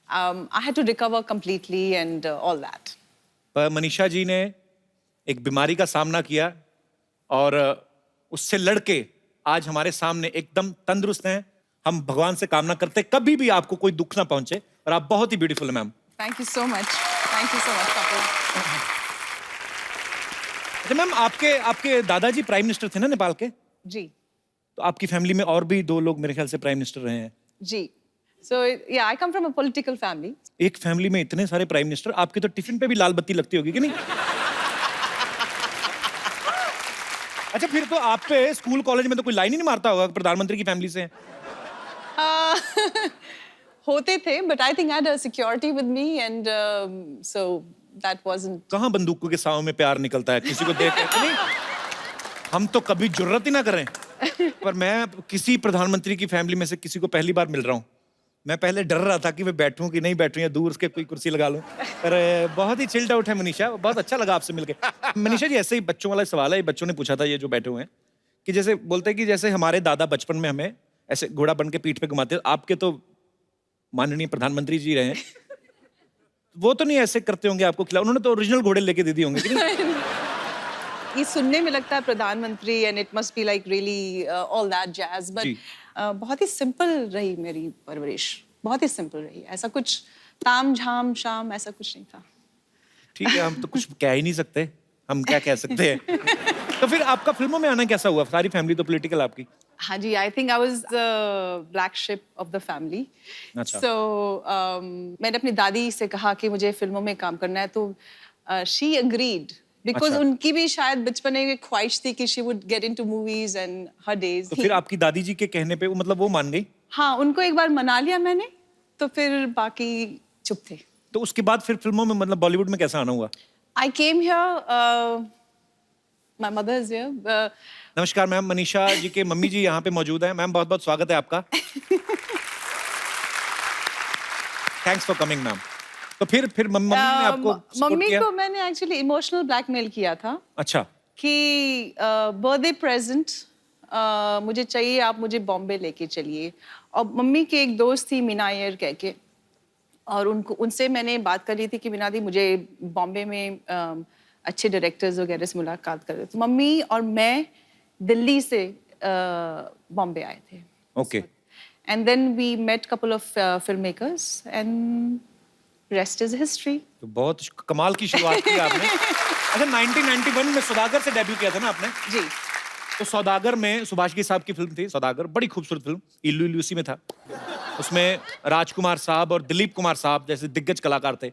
S8: I had to recover completely and all that.
S6: पर मनीषा जी ने एक बीमारी का सामना किया और उससे लड़के आज हमारे सामने एकदम तंदुरुस्त हैं। हम भगवान से कामना करते हैं कभी भी आपको कोई दुख ना पहुंचे, और आप बहुत ही ब्यूटीफुल हैं ma'am.
S8: Thank you so much. Thank you so much, Kapil.
S6: अच्छा मैम, आपके दादाजी प्राइम मिनिस्टर थे ना नेपाल के?
S8: जी,
S6: तो आपकी फैमिली में और भी 2 लोग मेरे ख्याल से प्राइम मिनिस्टर रहे हैं।
S8: जी. So yeah, I come from a political family.
S6: एक फैमिली में इतने सारे प्राइम मिनिस्टर, आपके तो टिफिन पे भी लाल बत्ती लगती होगी कि नहीं? अच्छा, फिर तो आप पे स्कूल कॉलेज में तो कोई लाइन ही नहीं मारता होगा, प्रधानमंत्री की फैमिली से हैं।
S8: होते थे, but I think I had a security with me, and so that wasn't.
S6: कहाँ बंदूकों के साव में प्यार निकलता है किसी को देख के? नहीं, हम तो कभी जुर्रत ही ना करें पर मैं किसी प्रधानमंत्री की फैमिली में से किसी को पहली बार मिल रहा हूँ। मैं पहले डर रहा था कि मैं बैठूं कि नहीं बैठूं या दूर से कोई कुर्सी लगा लूं, पर बहुत ही चिल्ड आउट है मनीषा, बहुत अच्छा लगा आपसे मिलके। मनीषा जी, ऐसे ही बच्चों वाला सवाल है, ये बच्चों ने पूछा था, ये जो बैठे हुए हैं, कि जैसे बोलते हैं कि जैसे हमारे दादा बचपन में हमें ऐसे घोड़ा बन के पीठ पे घुमाते, आपके तो माननीय प्रधानमंत्री जी रहे हैं, वो तो नहीं ऐसे करते होंगे आपको खिला, उन्होंने तो ओरिजिनल घोड़े लेके दे दिए होंगे कि नहीं?
S8: ये सुनने में लगता है प्रधानमंत्री and it must be like really all that jazz, but बहुत ही सिंपल रही मेरी परवरिश, बहुत ही सिंपल रही। ऐसा कुछ ताम झाम शाम ऐसा कुछ नहीं था।
S6: ठीक है, हम तो कुछ कह ही नहीं सकते, हम क्या कह सकते हैं। तो फिर आपका फिल्मों में आना कैसा हुआ? सारी फैमिली तो पॉलिटिकल आपकी।
S8: हाँ जी, I think I was the black sheep of the family.
S6: अच्छा।
S8: सो मैंने अपनी दादी से कहा कि मुझे फिल्मों में काम करना है, तो शी अग्रीड बिकॉज
S6: अच्छा।
S8: उनकी भी शायद बचपन में एक ख्वाहिश थी कि she would get into movies and her days.
S6: तो फिर आपकी दादी जी के कहने पे मतलब वो मान गई?
S8: हाँ, उनको एक बार मना लिया मैंने, तो फिर बाकी चुप थे।
S6: तो उसके बाद फिर फिल्मों में मतलब बॉलीवुड में कैसा आना हुआ?
S8: I came here, my mother is here.
S6: नमस्कार मैम, मनीषा जी के मम्मी जी यहाँ पे मौजूद हैं। मैम बहुत बहुत स्वागत है आपका। Thanks for coming ma'am. तो फिर मम्मी ने आपको support
S8: मम्मी
S6: किया?
S8: को मैंने एक्चुअली इमोशनल ब्लैकमेल किया था
S6: अच्छा।
S8: कि बर्थडे प्रेजेंट मुझे चाहिए, आप मुझे बॉम्बे लेके चलिए। और मम्मी की एक दोस्त थी मीना अय्यर कह के, और उनसे मैंने बात कर ली थी कि मीना दी मुझे बॉम्बे में अच्छे डायरेक्टर्स वगैरह से मुलाकात कर रहे। तो मम्मी और मैं दिल्ली से बॉम्बे आए थे।
S6: Okay.
S8: And then we met couple of film makers and rest is history.
S6: तो बहुत कमाल की शुरुआत की आपने। अच्छा, 1991 में सौदागर से डेब्यू किया था ना आपने?
S8: जी।
S6: तो सौदागर में सुभाष की साहब की फिल्म थी सौदागर, बड़ी खूबसूरत फिल्म, इल्लू इल्लू उसी में था। उसमें राजकुमार साहब और दिलीप कुमार साहब जैसे दिग्गज कलाकार थे।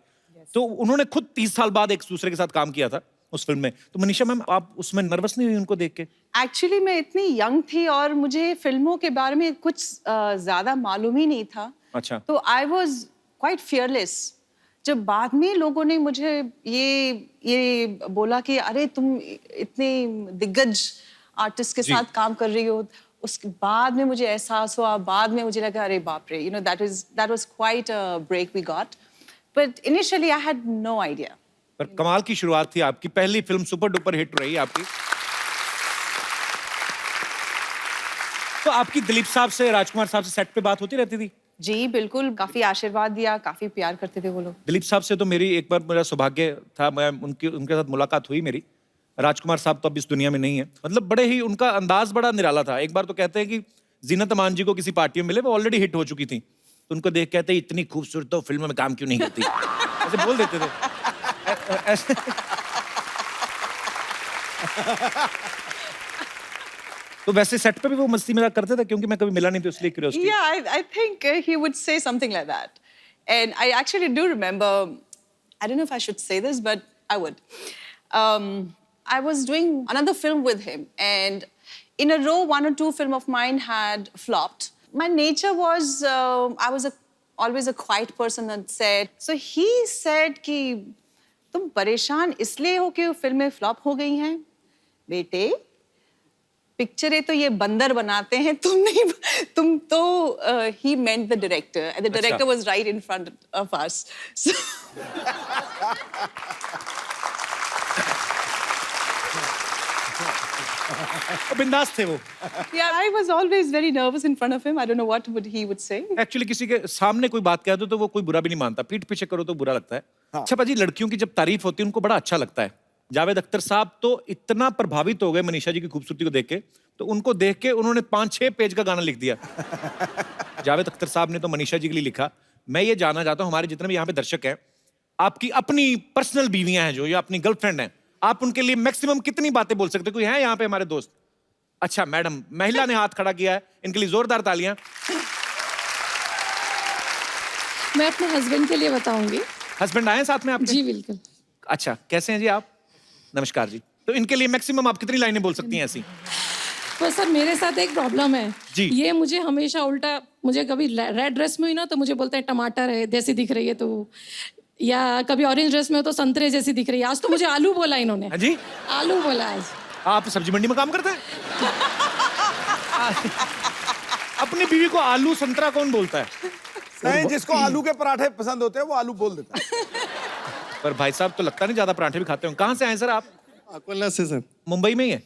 S6: तो उन्होंने खुद 30 साल बाद एक दूसरे के साथ काम किया था उस फिल्म में। तो मनीषा मैम, आप उसमें नर्वस नहीं हुई उनको देख के?
S8: एक्चुअली मैं इतनी यंग थी और मुझे फिल्मों के बारे में कुछ ज्यादा मालूम ही नहीं था।
S6: अच्छा।
S8: तो आई वॉज क्वाइट फियरलेस। जब बाद में लोगों ने मुझे ये बोला कि अरे तुम इतने दिग्गज आर्टिस्ट के साथ काम कर रही हो, उसके बाद में मुझे एहसास हुआ, बाद में मुझे लगा अरे बाप रे, that was quite a break we got, but initially I had no idea.
S6: पर कमाल की शुरुआत थी आपकी, पहली फिल्म सुपर डुपर हिट रही आपकी। तो आपकी दिलीप साहब से, राजकुमार साहब से सेट पे बात होती रहती थी?
S8: जी बिल्कुल, काफी आशीर्वाद दिया, काफी प्यार करते थे वो लोग।
S6: दिलीप साहब से तो मेरी एक बार मेरा सौभाग्य था, मैं उनके साथ मुलाकात हुई मेरी। राजकुमार साहब तो अब इस दुनिया में नहीं है। मतलब बड़े ही उनका अंदाज बड़ा निराला था। एक बार तो कहते हैं कि जीनत अमान जी को किसी पार्टी में मिले, वो ऑलरेडी हिट हो चुकी थी, तो उनको देख कहते हैं इतनी खूबसूरत तो फिल्म में काम क्यों नहीं करती, ऐसे बोल देते थे। ऐसे तो वैसे सेट पे भी वो मस्ती मजाक करते थे, क्योंकि मैं कभी मिला नहीं, तो इसलिए curiosity.
S8: Yeah, I think he would say something like that. And I actually do remember, I don't know if I should say this, but I would. I was doing another film with him, and in a row, 1 or 2 films of mine had flopped. My nature was, I was always a quiet person on set. So he said कि तुम परेशान इसलिए हो कि फिल्में flop हो गई हैं, बेटे पिक्चरें तो ये बंदर बनाते हैं, तुम नहीं, तुम तो he meant the director, and the director was right in front of us. So
S6: बिंदास थे वो।
S8: yeah, I was always very nervous in front of him. I don't know what he would say.
S6: Actually किसी के सामने कोई बात कह दो तो वो कोई बुरा भी नहीं मानता, पीठ पीछे करो तो बुरा लगता है। अच्छा पाजी, लड़कियों की जब तारीफ होती है उनको बड़ा अच्छा लगता है। जावेद अख्तर साहब तो इतना प्रभावित हो गए मनीषा जी की खूबसूरती को देख के, तो उनको देख के उन्होंने 5-6 पेज का गाना लिख दिया। जावेद अख्तर साहब ने तो मनीषा जी के लिए लिखा। मैं ये जानना चाहता हूँ, हमारे जितने भी यहाँ पे दर्शक हैं, आपकी अपनी पर्सनल बीवियां हैं जो, या अपनी गर्लफ्रेंड हैं, आप उनके लिए मैक्सिमम कितनी बातें बोल सकते? कोई है यहाँ पे हमारे दोस्त? अच्छा मैडम, महिला ने हाथ खड़ा किया है, इनके लिए जोरदार तालियां।
S9: मैं अपने हस्बैंड के लिए बताऊंगी।
S6: हस्बैंड आए साथ में आपके?
S9: जी बिल्कुल।
S6: अच्छा, कैसे हैं जी आप? नमस्कार जी। तो इनके लिए मैक्सिमम आप कितनी लाइनें बोल सकती हैं ऐसी?
S9: पर सर मेरे साथ एक प्रॉब्लम है
S6: जी।
S9: ये मुझे हमेशा उल्टा, मुझे कभी रेड ड्रेस में हुई ना तो मुझे बोलते हैं टमाटर है जैसी दिख रही है, तो या कभी ऑरेंज ड्रेस में हो तो संतरे जैसी दिख रही है। आज तो मुझे आलू बोला इन्होंने।
S6: हाँ जी,
S9: आलू बोला आज।
S6: आप सब्जी मंडी में काम करते हैं? अपनी बीवी को आलू संतरा कौन बोलता है?
S7: नहीं, जिसको आलू के पराठे पसंद होते हैं वो आलू बोल देता है।
S6: पर भाई साहब तो लगता नहीं ज्यादा पराठे भी खाते हो। कहाँ से आए सर आप?
S10: अकोला से सर।
S6: मुंबई में ही है?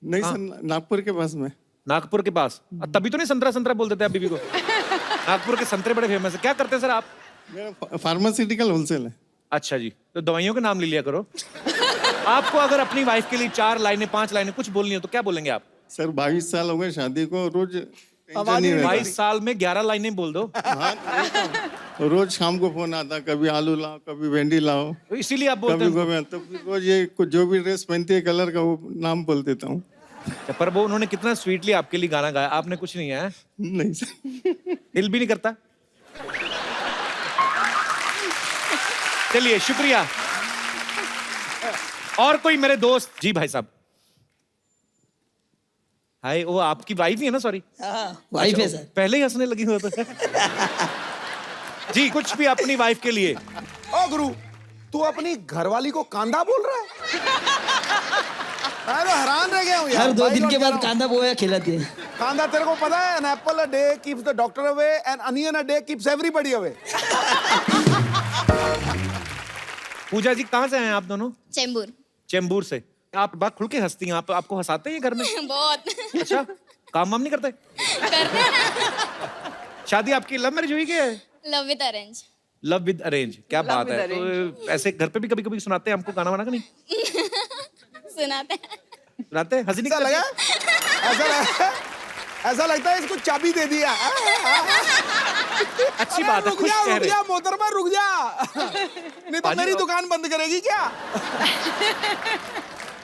S10: नहीं सर, नागपुर के पास में।
S6: नागपुर के पास? तभी तो नहीं संतरा संतरा बोल देते आप बीवी को। नागपुर के संतरे बड़े फेमस है। क्या करते हैं सर आप?
S10: मेरा फार्मास्यूटिकल होलसेल है।
S6: अच्छा जी, तो दवाइयों के नाम ले लिया करो। आपको अगर अपनी वाइफ के लिए 4 लाइनें 5 लाइनें कुछ बोलनी हो तो क्या बोलेंगे आप?
S10: सर 22 साल हो गए शादी को, रोज टेंशन
S7: आवाज
S10: नहीं
S7: नहीं
S10: रहता।
S6: 22 साल में 11 लाइनें बोल दो।
S10: हाँ, रोज शाम को फोन आता, कभी आलू लाओ, कभी भिंडी लाओ,
S6: तो इसीलिए आप बोलते
S10: कभी
S6: हैं।
S10: कभी तो रोज ये जो भी ड्रेस पहनती है कलर का वो नाम बोल देता हूँ।
S6: पर वो उन्होंने कितना स्वीटली आपके लिए गाना गाया, आपने कुछ नहीं गाया।
S10: नहीं सर।
S6: दिल भी नहीं करता। चलिए शुक्रिया। और कोई मेरे दोस्त? जी भाई साहब। हाय, वो आपकी वाइफ ही है ना? सॉरी,
S11: वाइफ है सर।
S6: पहले ही हंसने लगी हो तो। जी, कुछ भी अपनी वाइफ के लिए।
S7: ओ गुरु, तू अपनी घरवाली को कांदा बोल रहा है? मैं तो हैरान रह गया हूँ यार।
S11: हर 2
S7: भाई
S11: दिन
S7: लोग
S11: के
S7: कह
S11: बाद
S7: रहा हूँ।
S11: कांदा बोया खिलाती है।
S7: कांदा तेरे को पता है? An apple a day keeps the doctor away, an onion a day keeps everybody away.
S6: पूजा जी, कहाँ से आए हैं आप दोनों?
S12: चेंबूर।
S6: चेंबूर से। आप बात खुल के हंसती हैं। आप आपको हंसाते हैं घर में?
S12: बहुत
S6: अच्छा, काम वाम नहीं करते?
S12: करते हैं ना।
S6: शादी आपकी लव मैरिज हुई क्या?
S12: Love with arrange.
S6: Love with arrange, क्या
S8: Love
S6: बात
S8: with
S6: है। तो ऐसे घर पे भी कभी कभी सुनाते हैं हमको गाना वाना का? नहीं
S12: सुनाते हैं।
S6: सुनाते हैं? हंसी नहीं
S7: ऐसा लगा?
S6: करती?
S7: ऐसा लगता है इसको चाबी दे दिया।
S6: अच्छी
S7: अरे
S6: बात है,
S7: रुक
S6: खुश
S7: जा,
S6: चेहरे।
S7: रुक जा मोहतरमा, रुक जा। नहीं तो मेरी दुकान बंद करेगी क्या?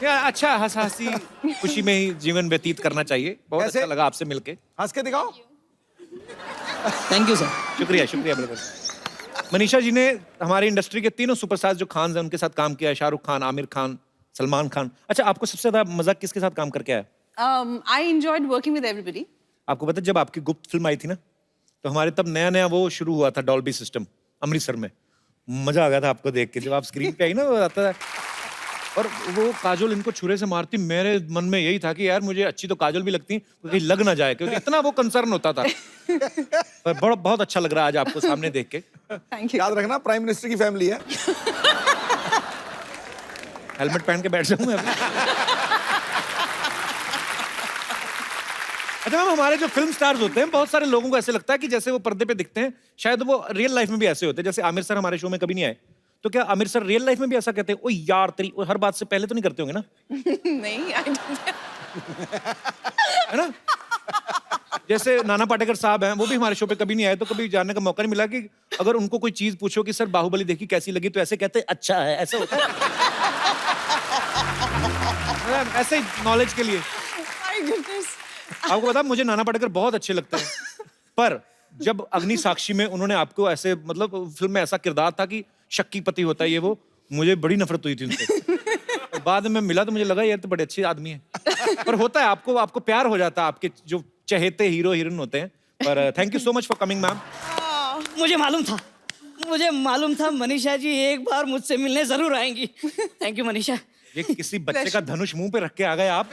S6: या अच्छा, हंस हंसी खुशी में ही जीवन व्यतीत करना चाहिए। बहुत
S7: ऐसे?
S6: अच्छा लगा आपसे मिलके।
S7: हंस के दिखाओ।
S11: Thank you sir.
S6: शुक्रिया शुक्रिया ब्रदर। मनीषा जी ने हमारी इंडस्ट्री के तीनों सुपरस्टार्स जो खान हैं उनके साथ काम किया है। शाहरुख खान, आमिर खान, सलमान खान। अच्छा, आपको सबसे ज्यादा मजा किसके साथ काम करके आया?
S8: I enjoyed working with everybody.
S6: आपको पता है जब आपकी गुप्त फिल्म आई थी ना, तो हमारे तब नया नया वो शुरू हुआ था, डॉल्बी सिस्टम, अमृतसर में। मजा आ गया था आपको देख के। जब आप स्क्रीन पे आई ना, वो आता था और वो काजोल इनको छुरे से मारती, मेरे मन में यही था कि यार मुझे अच्छी तो काजोल भी लगती, कहीं लग ना जाए, क्योंकि इतना वो कंसर्न होता था। पर बहुत अच्छा लग रहा है आज आपको सामने देख के।
S8: Thank you.
S7: याद रखना, प्राइम मिनिस्टर की फैमिली है।
S6: हेलमेट पहन के बैठ जाऊं मैं अभी। अच्छा मैम, हमारे जो फिल्म स्टार्स होते हैं, बहुत सारे लोगों को ऐसे लगता है कि जैसे वो पर्दे पे दिखते हैं, शायद वो रियल लाइफ में भी ऐसे होते हैं। जैसे आमिर सर हमारे शो में कभी नहीं आए, तो क्या आमिर सर रियल लाइफ में भी ऐसा कहते हैं? ओ यार तेरी, ओ हर बात से पहले तो नहीं करते होंगे ना?
S8: नहीं, I don't.
S6: है ना? जैसे नाना पाटेकर साहब हैं, वो भी हमारे शो पे कभी नहीं आए, तो कभी जानने का मौका नहीं मिला कि अगर उनको कोई चीज पूछो कि सर बाहुबली देखी कैसी लगी, तो ऐसे कहते हैं अच्छा है, ऐसा होता है। ऐसे नॉलेज के लिए।
S8: My goodness.
S6: आपको पता, मुझे नाना पाटेकर बहुत अच्छे लगते हैं, पर जब अग्नि साक्षी में उन्होंने आपको ऐसे, मतलब फिल्म में ऐसा किरदार था कि शक्की पति होता है ये वो, मुझे बड़ी नफरत हुई थी उनसे। तो बाद में मिला तो मुझे लगा यार तो बड़े अच्छे आदमी हैं। पर होता है, आपको प्यार हो जाता है आपके जो चहेते हीरो हीरोइन होते हैं। पर thank you so much for coming ma'am.
S11: मुझे मालूम था मनीषा जी एक बार मुझसे मिलने जरूर आएंगी। Thank you Manisha.
S6: ये किसी बच्चे का धनुष मुंह पे रख के आ गए आप।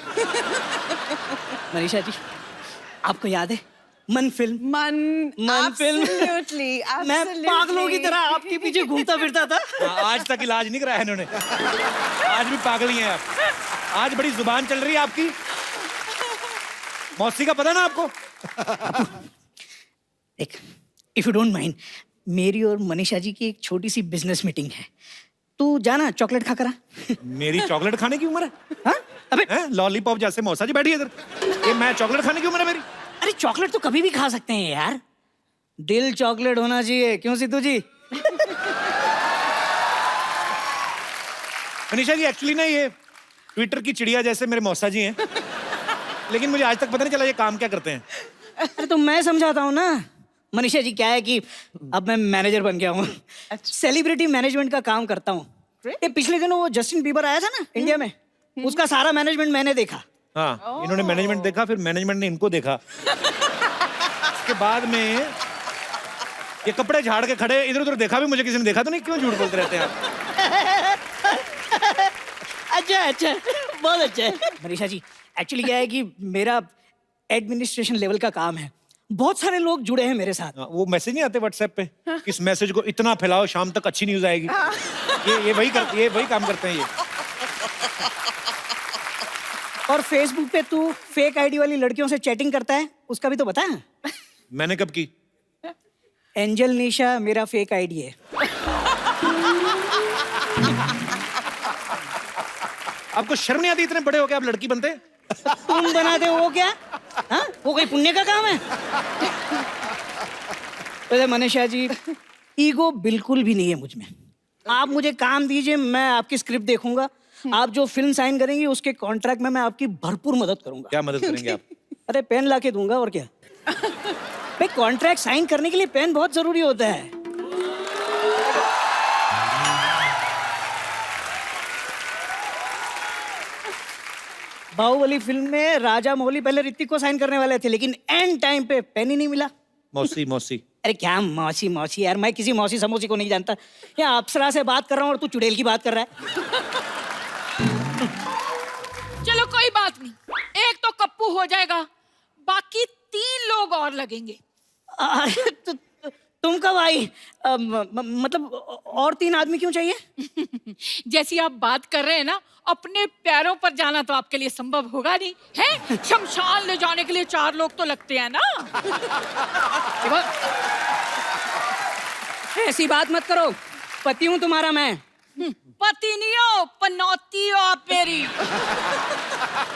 S11: मनीषा जी, आपको याद है मन film?
S8: Man,
S11: Man film.
S8: absolutely,
S11: मैं
S8: absolutely.
S11: पागलों की तरह आपके पीछे घूमता फिरता था।
S6: आज तक इलाज नहीं कराया इन्होंने। आज भी पागल ही हैं आप। आज बड़ी जुबान चल रही है आपकी। मौसी का पता ना आपको?
S11: एक, इफ यू डोंट माइंड, मेरी और मनीषा जी की एक छोटी सी बिजनेस मीटिंग है। तू जाना, चॉकलेट खा कर आ।
S6: मेरी चॉकलेट खाने की उम्र है?
S11: हाँ? अबे
S6: लॉलीपॉप जैसे मौसा जी बैठी है इधर, ये मैं चॉकलेट खाने की उम्र है मेरी?
S11: अरे चॉकलेट तो कभी भी खा सकते हैं यार। दिल चॉकलेट होना चाहिए, क्यों सिद्धू जी?
S6: मनीषा जी, एक्चुअली ना ये ट्विटर की चिड़िया जैसे मेरे मौसा जी हैं, लेकिन मुझे आज तक पता नहीं चला ये काम क्या करते हैं।
S11: अरे तो मैं समझाता हूँ ना। मनीषा जी, क्या है कि अब मैं मैनेजर बन गया हूँ। सेलिब्रिटी मैनेजमेंट का काम करता हूँ। ये पिछले दिनों वो जस्टिन बीबर आया था ना इंडिया में, उसका सारा मैनेजमेंट मैंने देखा।
S6: हाँ, इन्होंने मैनेजमेंट देखा, फिर मैनेजमेंट ने इनको देखा। उसके बाद में ये कपड़े झाड़ के खड़े, इधर उधर देखा भी मुझे किसी ने देखा तो नहीं। क्यों झूठ बोलते रहते हैं आप?
S11: अच्छा, बहुत अच्छा है। मनीषा जी, एक्चुअली क्या है कि मेरा एडमिनिस्ट्रेशन लेवल का काम है, बहुत सारे लोग जुड़े हैं मेरे साथ।
S6: वो मैसेज नहीं आते व्हाट्सएप पे, इस मैसेज को इतना फैलाओ शाम तक अच्छी न्यूज आएगी। ये वही काम करते हैं ये।
S11: और फेसबुक पे तू फेक आईडी वाली लड़कियों से चैटिंग करता है, उसका भी तो बता।
S6: मैंने कब की?
S11: एंजल निशा मेरा फेक आईडी है।
S6: आपको शर्म नहीं आती? इतने बड़े हो गए आप लड़की बनते?
S11: तुम बनाते हो क्या? हाँ? वो कोई पुण्य का काम है? वैसे मनीषा जी, ईगो बिल्कुल भी नहीं है मुझ में। आप मुझे काम दीजिए, मैं आपकी स्क्रिप्ट देखूंगा। आप जो फिल्म साइन करेंगी उसके कॉन्ट्रैक्ट में मैं आपकी भरपूर मदद करूंगा।
S6: क्या मदद करेंगे आप?
S11: अरे पेन ला के दूंगा, और क्या। भाई कॉन्ट्रैक्ट साइन करने के लिए पेन बहुत जरूरी होता है। बाहुबली फिल्म में राजा मौली पहले ऋतिक को साइन करने वाले थे, लेकिन एंड टाइम पे पेन ही नहीं मिला।
S6: मौसी।
S11: अरे क्या मौसी यार, मैं किसी मौसी समोसी को नहीं जानता। यहाँ अप्सरा से बात कर रहा हूँ और तू चुड़ैल की बात कर रहा है।
S1: चलो कोई बात नहीं, एक तो कप्पू हो जाएगा, बाकी 3 लोग और लगेंगे।
S11: अरे तुम कब आई? मतलब और 3 आदमी क्यों चाहिए?
S1: जैसी आप बात कर रहे हैं ना, अपने पैरों पर जाना तो आपके लिए संभव होगा नहीं है। शमशान ले जाने के लिए 4 लोग तो लगते हैं ना।
S11: ऐसी बात मत करो, पति हूँ तुम्हारा मैं।
S1: पति नहीं हो, पनौती हो आप मेरी।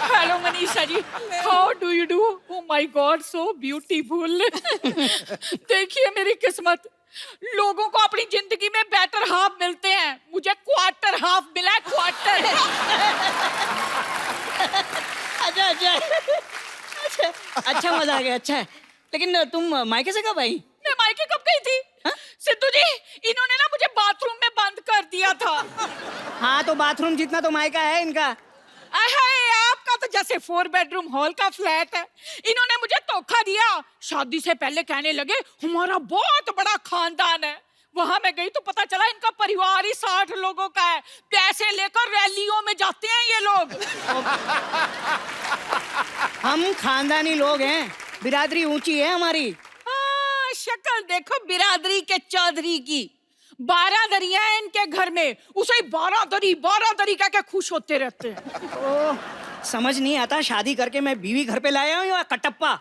S1: Hello Manisha ji, how do you do? Oh my god, so beautiful. देखिए मेरी किस्मत, लोगों को अपनी जिंदगी में बेटर हाफ मिलते हैं, मुझे क्वार्टर हाफ मिला है, क्वार्टर।
S11: अच्छा मजा आ गया, अच्छा है। लेकिन तुम मायके से कब आई?
S1: मैं मायके कब गई थी? सिद्धू जी, इन्होंने ना मुझे बाथरूम में बंद कर दिया था।
S11: हाँ तो बाथरूम जितना तो मायका है इनका।
S1: आपका तो जैसे 4 बेडरूम हॉल का फ्लैट है। इन्होंने मुझे धोखा दिया। शादी से पहले कहने लगे हमारा बहुत बड़ा खानदान है। वहां मैं गई तो पता चला इनका परिवार ही 60 लोगों का है। पैसे लेकर रैलियों में जाते हैं ये लोग।
S11: हम खानदानी लोग हैं, बिरादरी ऊंची है हमारी।
S1: शक्ल देखो बिरादरी के चौधरी की। 12 दरिया है इनके घर में, उसे 12 दरी कह के खुश होते रहते हैं।
S11: ओह, समझ नहीं आता, शादी करके मैं बीवी घर पे लाया हूँ या कटप्पा।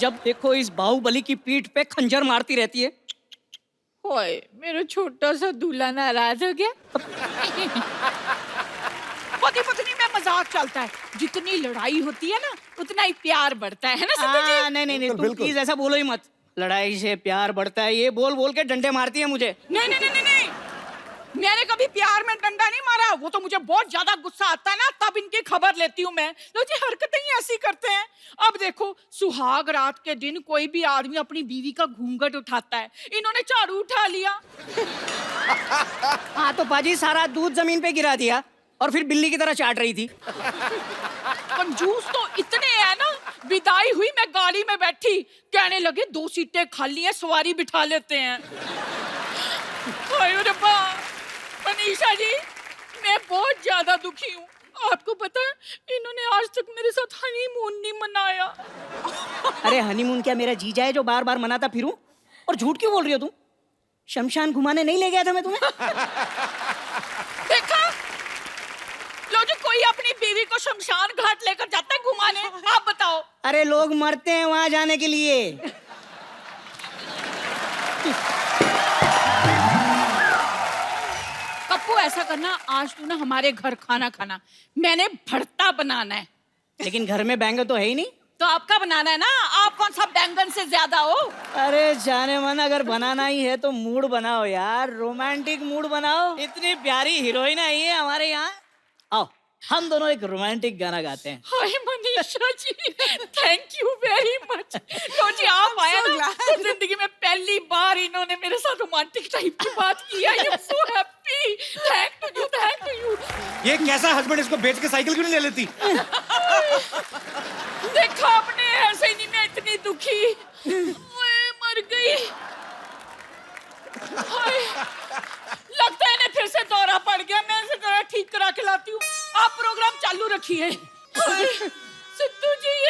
S11: जब देखो इस बाहुबली की पीठ पे खंजर मारती रहती है।
S1: ओए, मेरा छोटा सा दूल्हा नाराज हो गया। पति पत्नी में मजाक चलता है, जितनी लड़ाई होती है ना उतना ही प्यार बढ़ता है ना सिद्धू जी?
S11: नहीं, तुम प्लीज ऐसा बोलो ही मत। लड़ाई से प्यार बढ़ता है, ये बोल बोल के डंडे मारती है मुझे।
S1: नहीं, मैंने कभी प्यार में डंडा नहीं मारा। वो तो मुझे बहुत ज्यादा गुस्सा आता है ना, तब इनकी खबर लेती हूँ मैं। तो जी हरकतें ही ऐसी करते हैं। अब देखो, सुहाग रात के दिन कोई भी आदमी अपनी बीवी का घूंघट उठाता है, इन्होंने झाड़ू उठा लिया।
S11: हाँ तो पाजी सारा दूध जमीन पे गिरा दिया और फिर बिल्ली की तरह चाट रही थी।
S1: कंजूस तो इतने हैं ना, विदाई हुई मैं गाड़ी में बैठी, कहने लगे 2 सीटें खाली हैं, सवारी बिठा लेते हैं। मनीषा जी, मैं बहुत ज्यादा दुखी हूँ। आपको पता है, इन्होंने आज तक मेरे साथ हनीमून नहीं मनाया।
S11: अरे हनीमून क्या मेरा जीजा है जो बार बार मनाता फिरूं? और झूठ क्यों बोल रही हो तुम? शमशान घुमाने नहीं ले गया था मैं तुम्हें?
S1: देखा, लो जी, कोई अपनी बीवी को शमशान घाट लेकर जाता है घुमाने? आप बताओ।
S11: अरे लोग मरते हैं वहां जाने के लिए।
S1: कप्पू, ऐसा करना, आज तू ना हमारे घर खाना खाना, मैंने भरता बनाना है।
S11: लेकिन घर में बैंगन तो है ही नहीं।
S1: तो आपका बनाना है ना, आप कौन सा बैंगन से ज्यादा हो?
S11: अरे जाने मन, अगर बनाना ही है तो मूड बनाओ यार, रोमांटिक मूड बनाओ। इतनी प्यारी हीरोइन आई है हमारे यहाँ। आओ हम दोनों एक रोमांटिक गाना गाते हैं।
S1: हाय Manisha ji, thank you very much. लो जी, आप आए ना, तो जिंदगी में पहली बार इन्होंने मेरे साथ रोमांटिक टाइप की बात की। I am so happy. Thank you.
S6: ये कैसा हस्बैंड, इसको बेच के साइकिल क्यों नहीं ले लेती?
S1: देखा आपने, ऐसे ही नहीं मैं इतनी दुखी। ओए, मर गई। लगता है इन्हें फिर से दौरा पड़ गया। मैं इसे ठीक करा के लाती हूँ, आप प्रोग्राम चालू रखिए। सिद्धू जी,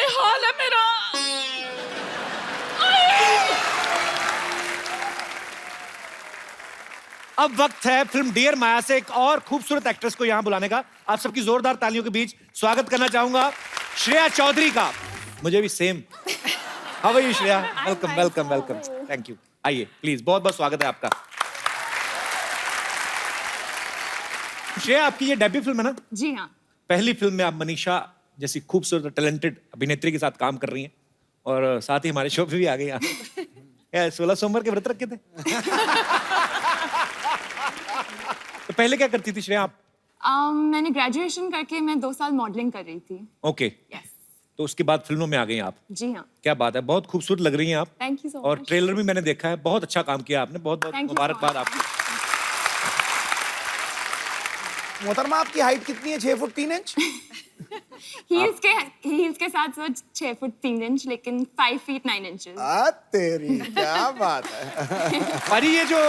S6: अब वक्त है फिल्म डियर माया से एक और खूबसूरत एक्ट्रेस को यहाँ बुलाने का। आप सबकी जोरदार तालियों के बीच स्वागत करना चाहूंगा श्रेया चौधरी का। मुझे भी same. How are you Shreya? Welcome welcome welcome. Thank you. आइए प्लीज, बहुत बहुत स्वागत है आपका। श्रेया, आपकी ये डेब्यू फिल्म है ना?
S8: जी हाँ।
S6: पहली फिल्म में आप मनीषा जैसी खूबसूरत टैलेंटेड अभिनेत्री के साथ काम कर रही हैं और साथ ही हमारे शो पे भी आ गई आप। 16 सोमवार के व्रत रखे थे। तो पहले क्या करती थी श्रेया आप?
S8: मैंने ग्रेजुएशन करके मैं 2 साल मॉडलिंग कर रही थी।
S6: ओके। तो उसके बाद फिल्मों में आ गई आप।
S8: जी हाँ।
S6: क्या बात है, बहुत खूबसूरत लग रही हैं आप।
S8: थैंक यू सो
S6: और
S8: मच।
S6: ट्रेलर भी मैंने देखा है, बहुत अच्छा काम किया आपने। बहुत बहुत
S8: Thank you so
S6: मुबारकबाद
S8: much.
S6: आपको।
S7: मोहतरमा, आपकी हाइट कितनी है? 6 फुट 3 इंच?
S8: हील्स के साथ 6 फुट 3 इंच, लेकिन 5 फीट 9 इंचेस।
S7: तेरी क्या बात है।
S6: अरे ये जो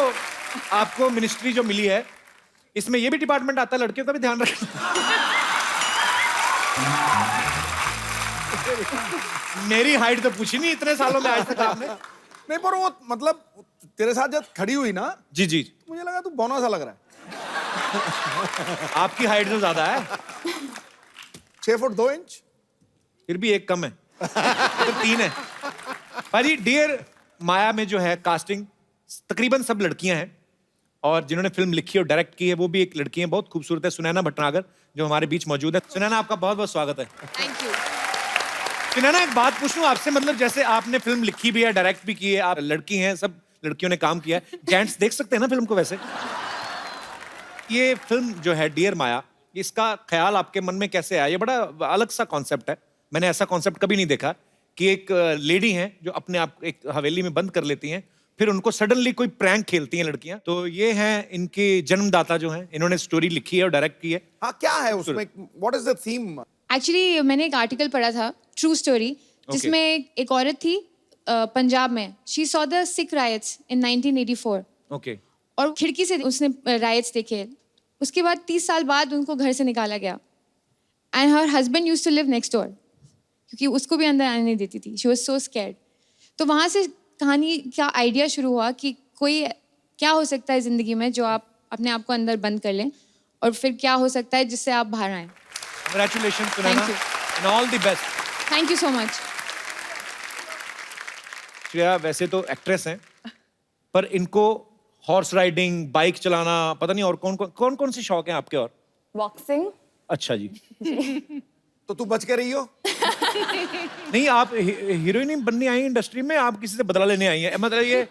S6: आपको मिनिस्ट्री जो मिली है, इसमें ये भी डिपार्टमेंट आता है, लड़कियों का भी ध्यान रखना। मेरी हाइट तो पूछी नहीं इतने सालों में आज तक आपने।
S7: नहीं, पर वो मतलब तेरे साथ जब खड़ी हुई ना,
S6: जी जी,
S7: मुझे लगा तू बौना सा लग रहा है।
S6: आपकी हाइट तो ज्यादा है।
S7: 6 फुट 2 इंच?
S6: फिर भी एक कम है। तो 3 है। भाजी, डियर माया में जो है कास्टिंग तकरीबन सब लड़कियां हैं और जिन्होंने फिल्म लिखी और डायरेक्ट की है वो भी एक लड़की है, बहुत खूबसूरत है, सुनैना भटनागर, जो हमारे बीच मौजूद है। सुनैना, आपका बहुत बहुत स्वागत है।
S12: Thank you.
S6: सुनैना, एक बात पूछ लूं आपसे, मतलब जैसे आपने फिल्म लिखी भी है, डायरेक्ट भी की है, आप लड़की हैं, सब लड़कियों ने काम किया है, जेंट्स देख सकते हैं ना फिल्म को? वैसे ये फिल्म जो है डियर माया, इसका ख्याल आपके मन में कैसे आया? ये बड़ा अलग सा कॉन्सेप्ट है, मैंने ऐसा कॉन्सेप्ट कभी नहीं देखा कि एक लेडी हैं जो अपने आप एक हवेली में बंद कर लेती हैं, फिर उनको सडनली कोई प्रैंक खेलती हैं लड़कियां। तो ये हैं इनके जन्मदाता जो हैं, इन्होंने स्टोरी लिखी है और डायरेक्ट की है।
S7: हाँ, क्या है उसमें? What is the theme?
S12: Actually मैंने एक आर्टिकल पढ़ा था, ट्रू स्टोरी, जिसमें एक औरत थी पंजाब में। She saw the Sikh riots in 1984।
S6: Okay.
S12: और खिड़की से उसने रायट्स देखे। उसके बाद 30 साल बाद उनको घर से निकाला गया। And her husband used to live next door, क्योंकि उसको भी अंदर आने नहीं देती थी। She was so scared. तो वहाँ से कहानी का आइडिया शुरू हुआ कि कोई क्या हो सकता है ज़िंदगी में जो आप अपने आप को अंदर बंद कर लें, और फिर क्या हो सकता है जिससे आप बाहर आएँ।
S6: Congratulations, Sunana, and all the best.
S12: Thank you so much.
S6: Shreya वैसे तो एक्ट्रेस हैं, पर इनको हॉर्स राइडिंग, बाइक चलाना, पता नहीं और कौन कौन सी शौक हैं आपके? और
S8: बॉक्सिंग।
S6: अच्छा जी।
S7: तो तू बच के रही हो?
S6: नहीं, आप हीरोइन बनने आई इंडस्ट्री में, आप किसी से बदला लेने आई हैं? मतलब ये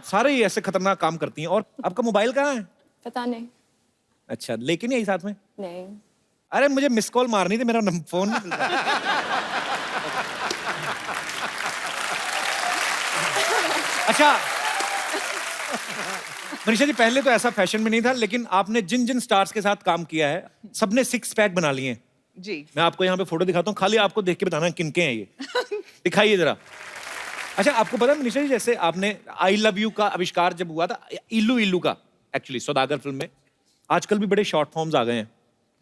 S6: सारे ही ऐसे खतरनाक काम करती हैं। और आपका मोबाइल कहाँ है?
S8: पता नहीं।
S6: अच्छा, लेकिन यही साथ में?
S8: नहीं।
S6: अरे मुझे मिस कॉल मारनी थी, मेरा फोन नहीं मिल रहा। अच्छा मनीषा जी, पहले तो ऐसा फैशन में नहीं था, लेकिन आपने जिन जिन स्टार्स के साथ काम किया है, सबने 6 पैक बना लिए हैं।
S8: जी।
S6: मैं आपको यहाँ पे फोटो दिखाता हूँ, खाली आपको देख के बताना किनके हैं ये। दिखाइए जरा। अच्छा, आपको पता है मनीषा जी, जैसे आपने आई लव यू का आविष्कार जब हुआ था, इल्लू इल्लू का, एक्चुअली सौदागर फिल्म में, आजकल भी बड़े शॉर्ट फॉर्म्स आ गए हैं।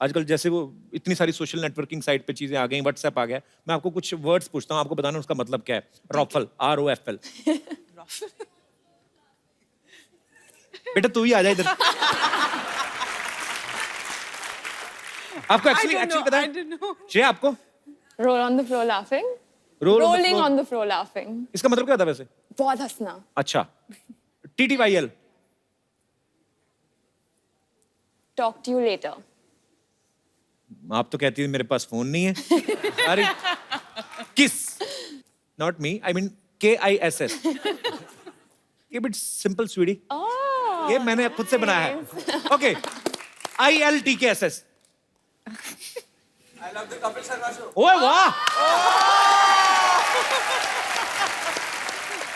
S6: आजकल जैसे वो इतनी सारी सोशल नेटवर्किंग साइट पे चीजें आ गई, व्हाट्सएप आ गया। मैं आपको कुछ वर्ड्स पूछता हूँ, आपको बताना उसका मतलब क्या है। रॉफल, ROFL। बेटा तू ही आ जा इधर। आपको एक्चुअली पता है श्रेया? आपको
S8: roll on the floor laughing. Rolling on the floor laughing.
S6: इसका मतलब क्या था वैसे?
S8: बहुत हंसना।
S6: अच्छा। TTYL?
S8: Talk to you later.
S6: आप तो कहती है मेरे पास फोन नहीं है। अरे किस, not me, I mean KISS। Keep it simple, sweetie. ये मैंने खुद से बनाया है। Okay, ILTKSS। I love the Kapil Sharma show. ओए वाह!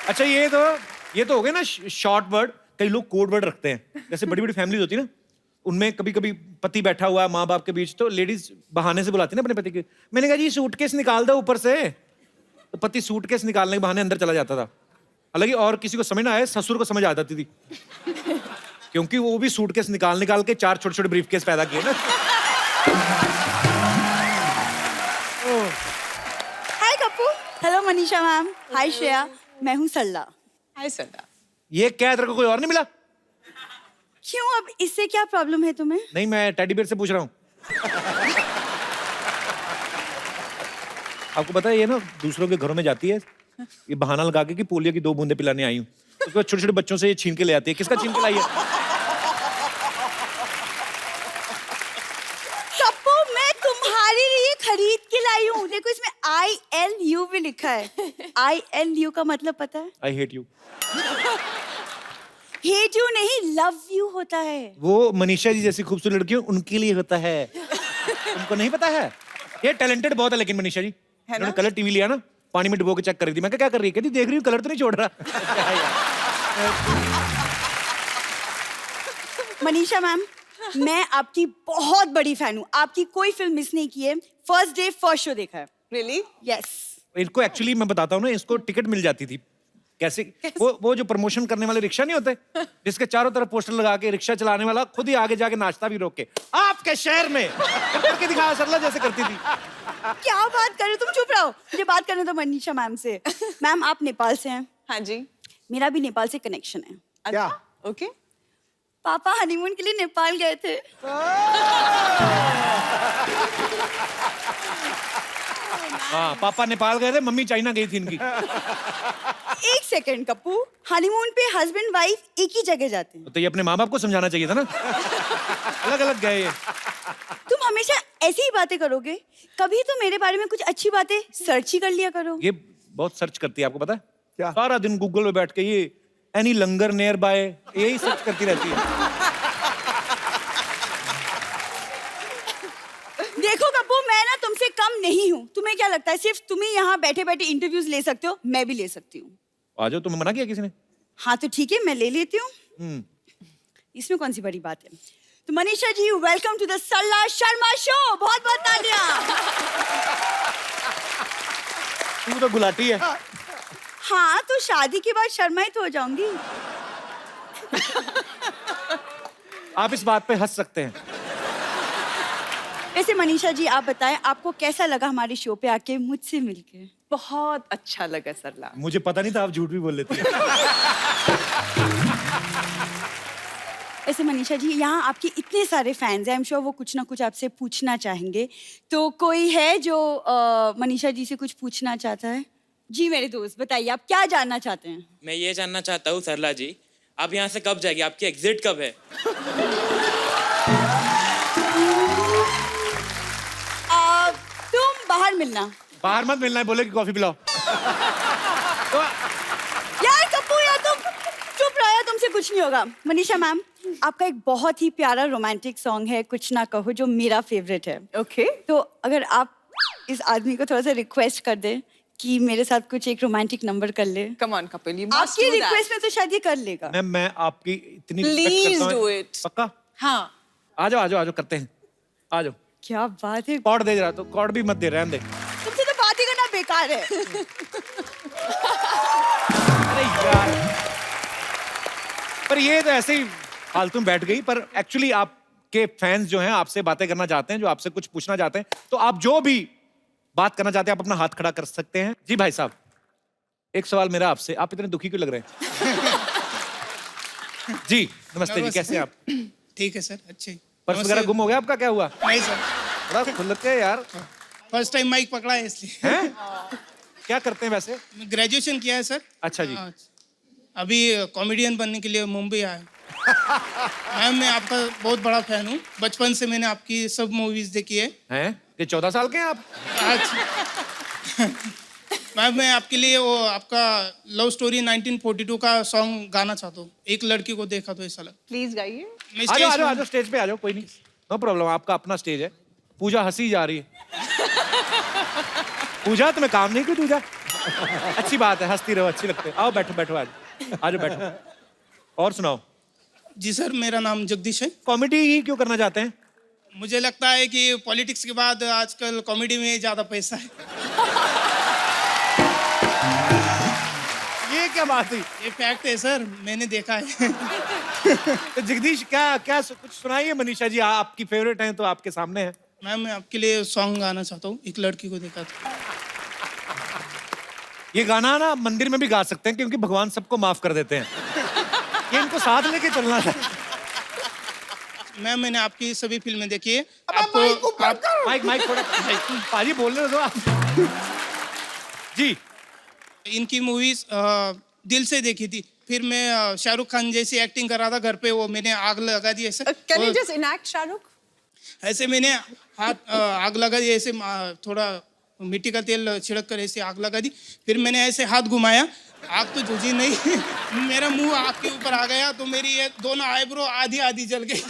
S6: अच्छा, ये तो हो गए ना शॉर्ट वर्ड। कई लोग कोड वर्ड रखते हैं, जैसे बड़ी बड़ी फैमिलीज होती है ना, उनमें कभी कभी पति बैठा हुआ है माँ बाप के बीच, तो लेडीज बहाने से बुलाती है ना अपने पति के। मैंने कहा जी सूटकेस निकाल दो ऊपर से, तो पति सूटकेस निकालने के बहाने अंदर चला जाता था। हालांकि और किसी को समझ ना आए, ससुर को समझ आ जाती थी, क्योंकि वो भी सूटकेस निकाल के 4 छोटे छोटे ब्रीफकेस पैदा किए ना।
S3: Hi Kappu. Hello Manisha ma'am. Hi Shreya, मैं हूँ सल्ला।
S8: हाय सल्ला।
S6: ये क्या तेरे को कोई और नहीं मिला?
S3: क्यों, अब इससे क्या प्रॉब्लम है तुम्हें?
S6: नहीं, मैं टेडी बेयर से पूछ रहा हूँ। आपको पता है ये ना दूसरों के घरों में जाती है, ये बहाना लगा के कि पोलियो की 2 बूंदे पिलाने आई हूँ। उसके बाद छोटे छोटे बच्चों से ये छीन के ले आती है। किसका छीन के लाई है?
S3: कप्पू, मैं तुम्हारे लिए खरीद के लाई हूँ। देखो इसमें ILU भी लिखा है। ILU का मतलब पता है?
S6: I hate you.
S3: Hate you नहीं, लव यू होता है।
S6: वो मनीषा जी जैसी खूबसूरत लड़कियों उनके लिए होता है। उनको नहीं पता है? ये टैलेंटेड बहुत है लेकिन मनीषा जी। उन्होंने कलर टीवी लिया ना, पानी में डुबो के चेक कर रही थी। मैं क्या कर रही है? कहती देख रही हूँ कलर तो नहीं छोड़ रहा।
S3: मनीषा मैम, मैं आपकी बहुत बड़ी फैन हूँ। आपकी कोई फिल्म मिस नहीं की है। फर्स्ट डे फर्स्ट शो देखा है।
S8: रियली?
S3: यस।
S6: इनको एक्चुअली मैं बताता हूँ ना, इसको टिकट मिल जाती थी। कैसे? वो जो प्रमोशन करने वाले रिक्शा नहीं होते, जिसके चारों तरफ पोस्टर लगा के रिक्शा चलाने वाला खुद ही आगे जाके नाश्ता भी रोक के आपके शहर में करके दिखाया, सरला जैसे करती थी।
S3: क्या बात कर रहे हो तुम? चुप रहो, मुझे बात करने दो मनीषा मैम से। मैम, आप नेपाल से हैं?
S8: हाँ जी।
S3: मेरा भी नेपाल से कनेक्शन है।
S8: क्या? ओके।
S3: पापा हनीमून के लिए नेपाल गए थे।
S6: हाँ, पापा नेपाल गए थे, मम्मी चाइना गई थी इनकी।
S3: एक सेकंड कप्पू, हनीमून पे हस्बैंड वाइफ एक ही जगह जाते हैं।
S6: तो ये अपने माँ बाप को समझाना चाहिए था ना। अलग अलग गए ये।
S3: तुम हमेशा ऐसी ही बातें करोगे? कभी तो मेरे बारे में कुछ अच्छी बातें सर्च ही कर लिया करो।
S6: ये बहुत सर्च करती है, आपको पता है? क्या? सारा दिन गूगल में बैठ के ये एनी लंगर नियर बाय यही सर्च करती रहती है।
S3: देखो कप्पू, मैं ना तुमसे कम नहीं हूँ। तुम्हें क्या लगता है सिर्फ तुम ही यहाँ बैठे बैठे इंटरव्यूज ले सकते हो? मैं भी ले सकती हूँ।
S6: आ जाओ, तुम्हें मना किया किसी ने?
S3: हाँ तो ठीक है, मैं ले लेती हूँ। इसमें कौन सी बड़ी बात है? तो Manisha ji, welcome to the Sarla Sharma show. बहुत बहुत तालियां।
S6: तू तो गुलाटी है।
S3: हाँ तो शादी के बाद शर्मा ही तो हो जाऊंगी।
S6: आप इस बात पे हंस सकते हैं।
S3: वैसे मनीषा जी, आप बताएं आपको कैसा लगा हमारे शो पे आके मुझसे मिलके?
S8: बहुत अच्छा लगा सरला।
S6: मुझे पता नहीं था आप झूठ भी बोल लेती हैं।
S3: वैसे मनीषा जी, यहाँ आपके इतने सारे फैंस हैं, आई एम श्योर वो कुछ ना कुछ आपसे पूछना चाहेंगे। तो कोई है जो मनीषा जी से कुछ पूछना चाहता है? जी मेरे दोस्त, बताइए आप क्या जानना चाहते हैं?
S13: मैं ये जानना चाहता हूँ सरला जी, आप यहाँ से कब जाएगी? आपकी एग्जिट कब है?
S3: तुम बाहर मिलना।
S6: बाहर मत मिलना है, बोले कि कॉफी पिलाओ।
S3: यार कप्पू, यार तुम चुप रहो यार, तुमसे कुछ नहीं होगा। मनीषा मैम, आपका एक बहुत ही प्यारा रोमांटिक सॉन्ग है कुछ ना कहो, जो मेरा फेवरेट है।
S8: ओके।
S3: तो अगर आप इस आदमी को थोड़ा सा रिक्वेस्ट कर दे कि मेरे साथ कुछ एक रोमांटिक नंबर कर ले।
S8: Come on Kapil, you must
S3: आपकी
S8: डू दैट।
S3: रिक्वेस्ट में तो शायद ये कर लेगा।
S6: मैं आपकी इतनी
S8: Please
S6: रिस्पेक्ट करता हूं।
S8: do it.
S6: पक्का?
S8: हाँ।
S6: आ जाओ आ जाओ आ जाओ, करते हैं। आ जाओ।
S3: क्या बात है।
S6: कॉर्ड दे रहा तो कॉर्ड भी मत दे, रहने दे।
S3: तुमसे तो बात ही करना बेकार है।
S6: अरे यार, पर ये तो ऐसे ही फालतू में बैठ गई। पर एक्चुअली आपके फैंस जो हैं आपसे बातें करना चाहते हैं, जो आपसे कुछ पूछना चाहते हैं, तो आप जो भी बात करना चाहते हैं आप अपना हाथ खड़ा कर सकते हैं। जी भाई साहब, एक सवाल मेरा आपसे, आप इतने दुखी क्यों लग रहे हैं? जी नमस्ते जी, कैसे हैं आप?
S14: ठीक है सर, अच्छे।
S6: पर्स वगैरह गुम हो गया आपका? क्या हुआ?
S14: नहीं सर,
S6: बड़ा खुल के यार।
S14: फर्स्ट टाइम माइक पकड़ा है इसलिए।
S6: हैं? क्या करते हैं वैसे?
S14: ग्रेजुएशन किया है सर।
S6: अच्छा जी।
S14: अभी कॉमेडियन बनने के लिए मुंबई आया। मैम, मैं आपका बहुत बड़ा फैन हूँ। बचपन से मैंने आपकी सब मूवीज देखी है।
S6: हैं? ये 14 साल के हैं आप?
S14: आज मैम, मैं आपके लिए वो आपका लव स्टोरी 1942 का सॉन्ग गाना चाहता हूँ। एक लड़की को देखा तो ऐसा लगा।
S8: प्लीज गाइए।
S6: आ जाओ स्टेज पे आ जाओ, कोई नहीं, नो प्रॉब्लम, आपका अपना स्टेज है। पूजा हंसी जा रही है। पूजा तुम्हें काम नहीं, क्यों पूजा? अच्छी बात है, हंसती रहो, अच्छी लगती है। आओ बैठो बैठो, आज आ जाओ बैठो। और सुनाओ।
S14: जी सर, मेरा नाम जगदीश है।
S6: कॉमेडी ही क्यों करना चाहते हैं?
S14: मुझे लगता है कि पॉलिटिक्स के बाद आजकल कॉमेडी में ज्यादा पैसा है।
S6: ये क्या बात हुई?
S14: ये फैक्ट है सर, मैंने देखा है।
S6: तो जगदीश, क्या क्या कुछ सुनाइए। मनीषा जी आपकी फेवरेट हैं तो आपके सामने है।
S14: मैम, मैं आपके लिए सॉन्ग गाना चाहता हूँ। एक लड़की को देखा था।
S6: ये गाना ना मंदिर में भी गा सकते हैं, क्योंकि भगवान सबको माफ कर देते हैं। ये इनको साथ लेके चलना था।
S14: मैम मैंने आपकी सभी फिल्में देखी है। आपको
S6: माइक थोड़ा पाजी बोलने दो आप। जी।
S14: इनकी मूवीज दिल से देखी थी। फिर मैं शाहरुख खान जैसी एक्टिंग कर रहा था घर पे, वो मैंने आग लगा दी ऐसे।
S8: Can you just enact Shahrukh?
S14: ऐसे मैंने हाथ आग लगा दी ऐसे, थोड़ा मिट्टी का तेल छिड़क कर ऐसे आग लगा दी। फिर मैंने ऐसे हाथ घुमाया, आग तो जूझी नहीं। मेरा मुंह आग के ऊपर आ गया, तो मेरी ये दोनों आईब्रो आधी आधी जल गई।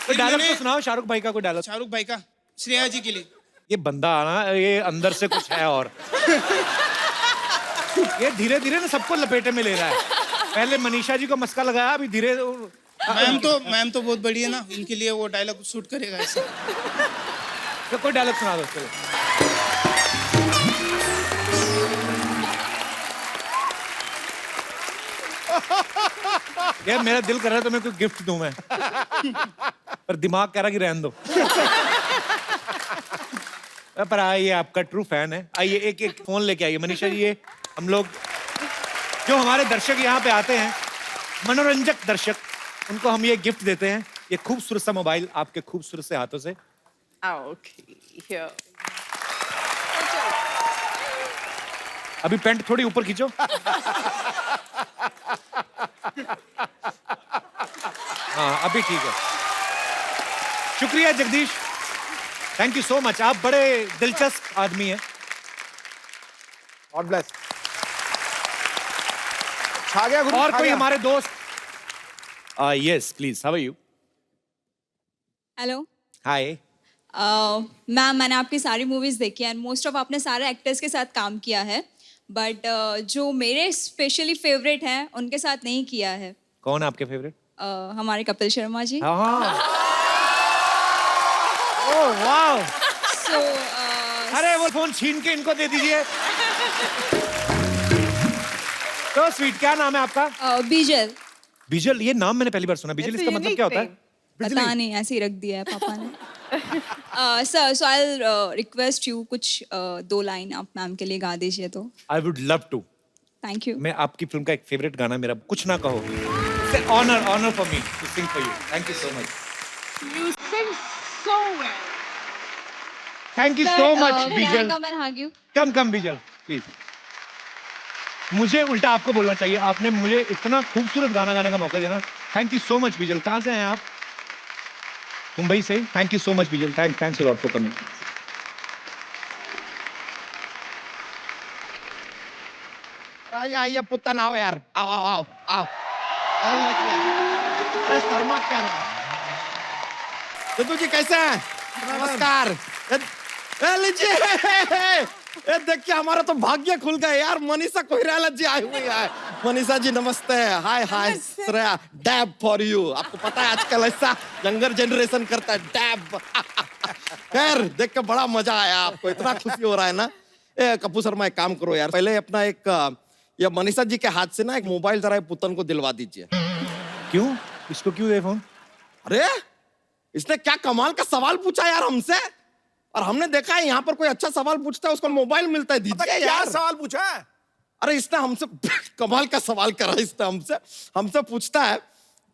S6: कोई डायलॉग तो सुनाओ शाहरुख भाई का, कोई डायलॉग।
S14: शाहरुख भाई का श्रेया जी के लिए।
S6: ये बंदा आना, ये अंदर से कुछ है और ये धीरे धीरे ना सबको लपेटे में ले रहा है। पहले मनीषा जी को मस्का लगाया, अभी धीरे।
S14: मैम तो बहुत बढ़िया ना, इनके लिए वो डायलॉग शूट करेगा ऐसे।
S6: तो कोई डायलॉग सुना दो उसके लिए। यार मेरा दिल कर रहा है तो मैं कोई गिफ्ट दूं मैं, पर दिमाग कह रहा कि रहने दो। पर आइए, आपका ट्रू फैन है। आइए एक एक फोन लेके आइए मनीषा जी। ये हम लोग जो हमारे दर्शक यहाँ पे आते हैं, मनोरंजक दर्शक, उनको हम ये गिफ्ट देते हैं, ये खूबसूरत सा मोबाइल आपके खूबसूरत से हाथों से।
S8: Okay.
S6: अभी पेंट थोड़ी ऊपर खींचो। हाँ अभी ठीक है। शुक्रिया Jagdish, thank you so much. आप बड़े दिलचस्प आदमी हैं।
S7: God bless. छा गया गुरु,
S6: और
S7: छा
S6: कोई
S7: गया।
S6: हमारे दोस्त? Yes please, how are you?
S15: Hello
S6: hi.
S15: Ma'am, मैंने आपकी सारी मूवीज़ देखी है एंड मोस्ट ऑफ आपने सारे एक्टर्स के साथ काम किया है, बट जो मेरे स्पेशली फेवरेट हैं उनके साथ नहीं किया है।
S6: कौन है आपके फेवरेट?
S15: हमारे Kapil Sharma ji.
S6: Oh wow.
S15: So
S6: अरे वो फोन छीन के इनको दे दीजिए। तो स्वीट, क्या नाम है आपका?
S15: बीजल।
S6: बीजल, ये नाम मैंने पहली बार सुना। बीजल इसका मतलब क्या होता है?
S15: पता नहीं, ऐसे ही रख दिया है पापा ने। Sir, so I request you कुछ 2 लाइन आप मैम के लिए गा दीजिए तो।
S6: I would love to.
S15: Thank you.
S6: मैं आपकी फिल्म का एक फेवरेट गाना, मेरा कुछ ना कहो, honour for me to sing for you. Thank you so much.
S15: You sing so well.
S6: Thank you so much Bijal.
S15: Come and hug you.
S6: Come Bijal please. मुझे उल्टा आपको बोलना चाहिए, आपने मुझे इतना खूबसूरत गाना गाने का मौका दिया। Thank you so much बीजल। कहाँ से हैं आप? मुंबई से। Thank you so much बीजल। Thanks a lot for coming.
S4: आइए पुत्तन, आओ यार, आओ आओ आओ आओ। अरे शर्मा क्या है? जी कैसे हैं? नमस्कार। लीजिए, ये देखिए हमारा तो भाग्य खुल गया यार, मनीषा कोइराला जी आई हुई है। मनीषा जी नमस्ते। हाय हाय श्रेया, डैब फॉर यू। आपको पता है आजकल ऐसा यंगर जनरेशन करता है डैब। खैर देख के बड़ा मजा आया, आपको इतना खुशी हो रहा है ना। ए कपूर शर्मा, एक काम करो यार, पहले अपना एक ये मनीषा जी के हाथ से ना एक मोबाइल जरा पुतन को दिलवा दीजिए।
S6: क्यों? इसको क्यों दे फोन?
S4: अरे इसने क्या कमाल का सवाल पूछा यार हमसे, और हमने देखा है यहाँ पर कोई अच्छा सवाल पूछता है उसको मोबाइल मिलता है। दीजिए
S7: क्या
S4: यार।
S7: सवाल पूछा है?
S4: अरे इसने हमसे कमाल का सवाल करा। इसने हमसे पूछता है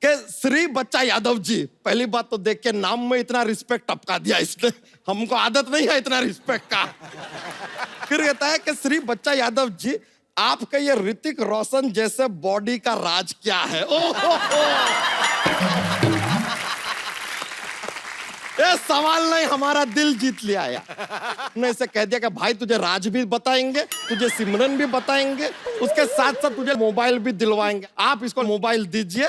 S4: कि श्री बच्चा यादव जी, पहली बात तो देख के नाम में इतना रिस्पेक्ट टपका दिया इसने, हमको आदत नहीं है इतना रिस्पेक्ट का। फिर कहता है कि श्री बच्चा यादव जी, आपका ये ऋतिक रोशन जैसे बॉडी का राज क्या है? ये सवाल नहीं, हमारा दिल जीत लिया यार। हमने इसे कह दिया कि भाई तुझे राज भी बताएंगे, तुझे सिमरन भी बताएंगे, उसके साथ साथ तुझे मोबाइल भी दिलवाएंगे। आप इसको मोबाइल दीजिए,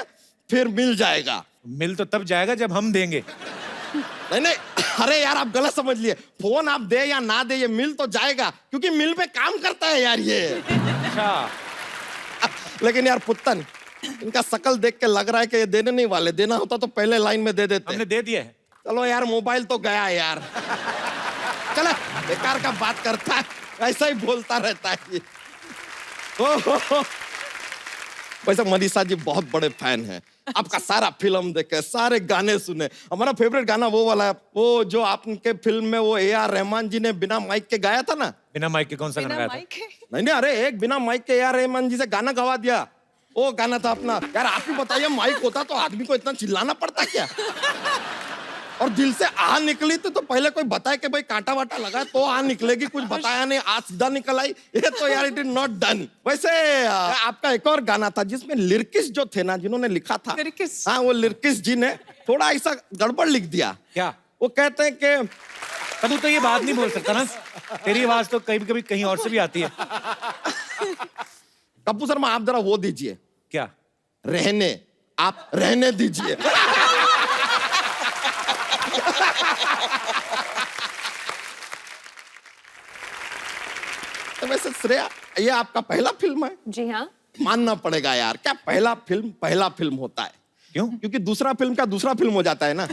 S4: फिर मिल जाएगा।
S6: मिल तो तब जाएगा जब हम देंगे।
S4: नहीं, अरे यार आप गलत समझ लिए। फोन आप दे या ना दे, ये मिल तो जाएगा, क्योंकि मिल पे काम करता है यार ये।
S6: अच्छा।
S4: लेकिन यार पुत्तन, इनका शकल देख के लग रहा है कि ये देने नहीं वाले। देना होता तो पहले लाइन में दे देते।
S6: हमने दे दिया है।
S4: चलो यार, मोबाइल तो गया यार। चलो, बेकार का बात करता है, ऐसा ही बोलता रहता है ये। वैसे मनीषा जी बहुत बड़े फैन हैं, आपका सारा फिल्म देखे, सारे गाने सुने। हमारा फेवरेट गाना वो वाला है, वो जो आपके फिल्म में वो AR रहमान जी ने बिना माइक के गाया था ना।
S6: बिना माइक के कौन सा गाना गाया था?
S4: नहीं, अरे एक बिना माइक के AR रहमान जी से गाना गवा दिया। वो गाना था अपना, यार आप ही बताइए, माइक होता तो आदमी को इतना चिल्लाना पड़ता क्या? और दिल से आ निकली तो पहले कोई बताए कि भाई कांटा वाटा लगा तो आ निकलेगी, कुछ बताया नहीं, आ सीधा निकल आई, ये तो यार इट इज नॉट डन। वैसे आपका एक और गाना था जिसमें लिरिकिस्ट जो थे ना, जिन्होंने लिखा था, हाँ वो लिरिकिस्ट जी ने थोड़ा ऐसा गड़बड़ लिख दिया।
S6: क्या?
S4: वो कहते हैं कि
S6: तू तो ये बात नहीं बोल सकता ना, तेरी आवाज तो कभी कभी कहीं और से भी आती है।
S4: कपूर शर्मा आप जरा वो दीजिए।
S6: क्या?
S4: रहने, आप रहने दीजिए। तो वैसे श्रेया, ये आपका पहला फिल्म है?
S8: जी हाँ।
S4: मानना पड़ेगा यार, क्या पहला फिल्म होता है?
S6: क्यों?
S4: क्योंकि दूसरा फिल्म का दूसरा फिल्म हो जाता है ना।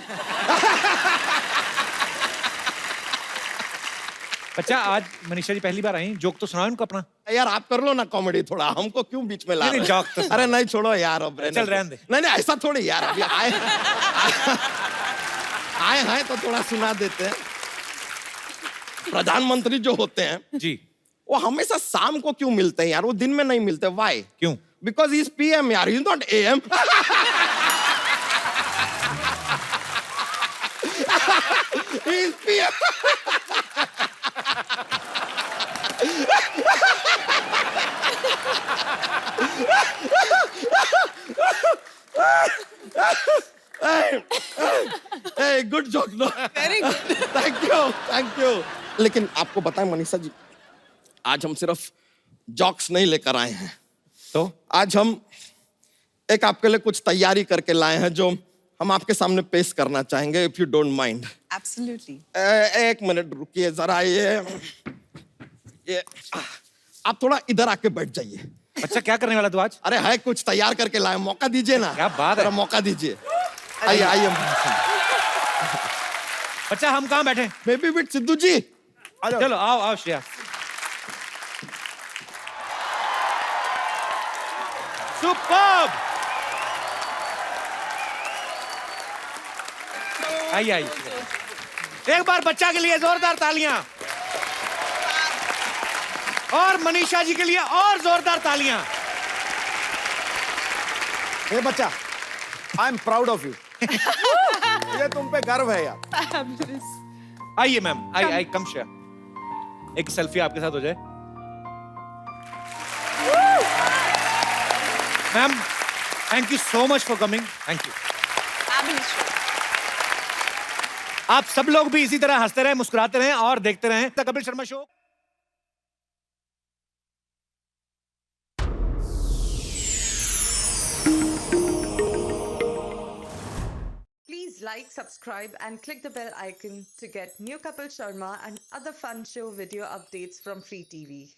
S6: अच्छा, आज मनीषा जी पहली बार आई, जोक तो सुनाओ इनको अपना।
S4: यार आप कर लो ना कॉमेडी थोड़ा, हमको क्यों बीच में ला रहे हो?
S6: जोक तो
S4: अरे नहीं छोड़ो यार, अब
S6: चल रहने दे।
S4: नहीं ऐसा थोड़ी यार, अभी आए हैं तो थोड़ा सुना देते हैं। प्रधानमंत्री जो होते हैं
S6: जी,
S4: वो हमेशा शाम को क्यों मिलते हैं यार, वो दिन में नहीं मिलते, व्हाई?
S6: क्यों?
S4: बिकॉज ही इज पीएम यार, he is not AM. He is PM. Good joke no, very good, thank you. लेकिन आपको बताएं मनीषा जी, आज हम सिर्फ जॉक्स नहीं लेकर आए हैं,
S6: तो
S4: आज हम एक आपके लिए कुछ तैयारी करके लाए हैं जो हम आपके सामने पेश करना चाहेंगे, if you don't mind.
S8: Absolutely.
S4: एक मिनट रुकिए जरा, ये आप थोड़ा इधर आके बैठ जाइए।
S6: अच्छा, क्या करने वाला तू आज?
S4: अरे है कुछ तैयार करके लाए, मौका दीजिए ना।
S6: क्या बात है,
S4: मौका दीजिए। आइए आइए।
S6: अच्छा, हम कहाँ बैठे?
S4: बेबी विद सिद्धू जी।
S6: चलो आओ आओ श्रेया। सुपर्ब। आइए आइए, एक बार बच्चा के लिए जोरदार तालियां, और मनीषा जी के लिए और जोरदार तालियां।
S7: हे बच्चा, I am proud of you. मुझे तुम पे गर्व है यार।
S6: आइए मैम, आई कम श्रेया, एक सेल्फी आपके साथ हो जाए। Ma'am, thank you so much for coming, thank you. आप सब लोग भी इसी तरह हंसते रहें, मुस्कुराते रहें और देखते रहें the Kapil Sharma show.
S16: Please like, subscribe and click the bell icon to get new Kapil Sharma and other fun show video updates from Free TV.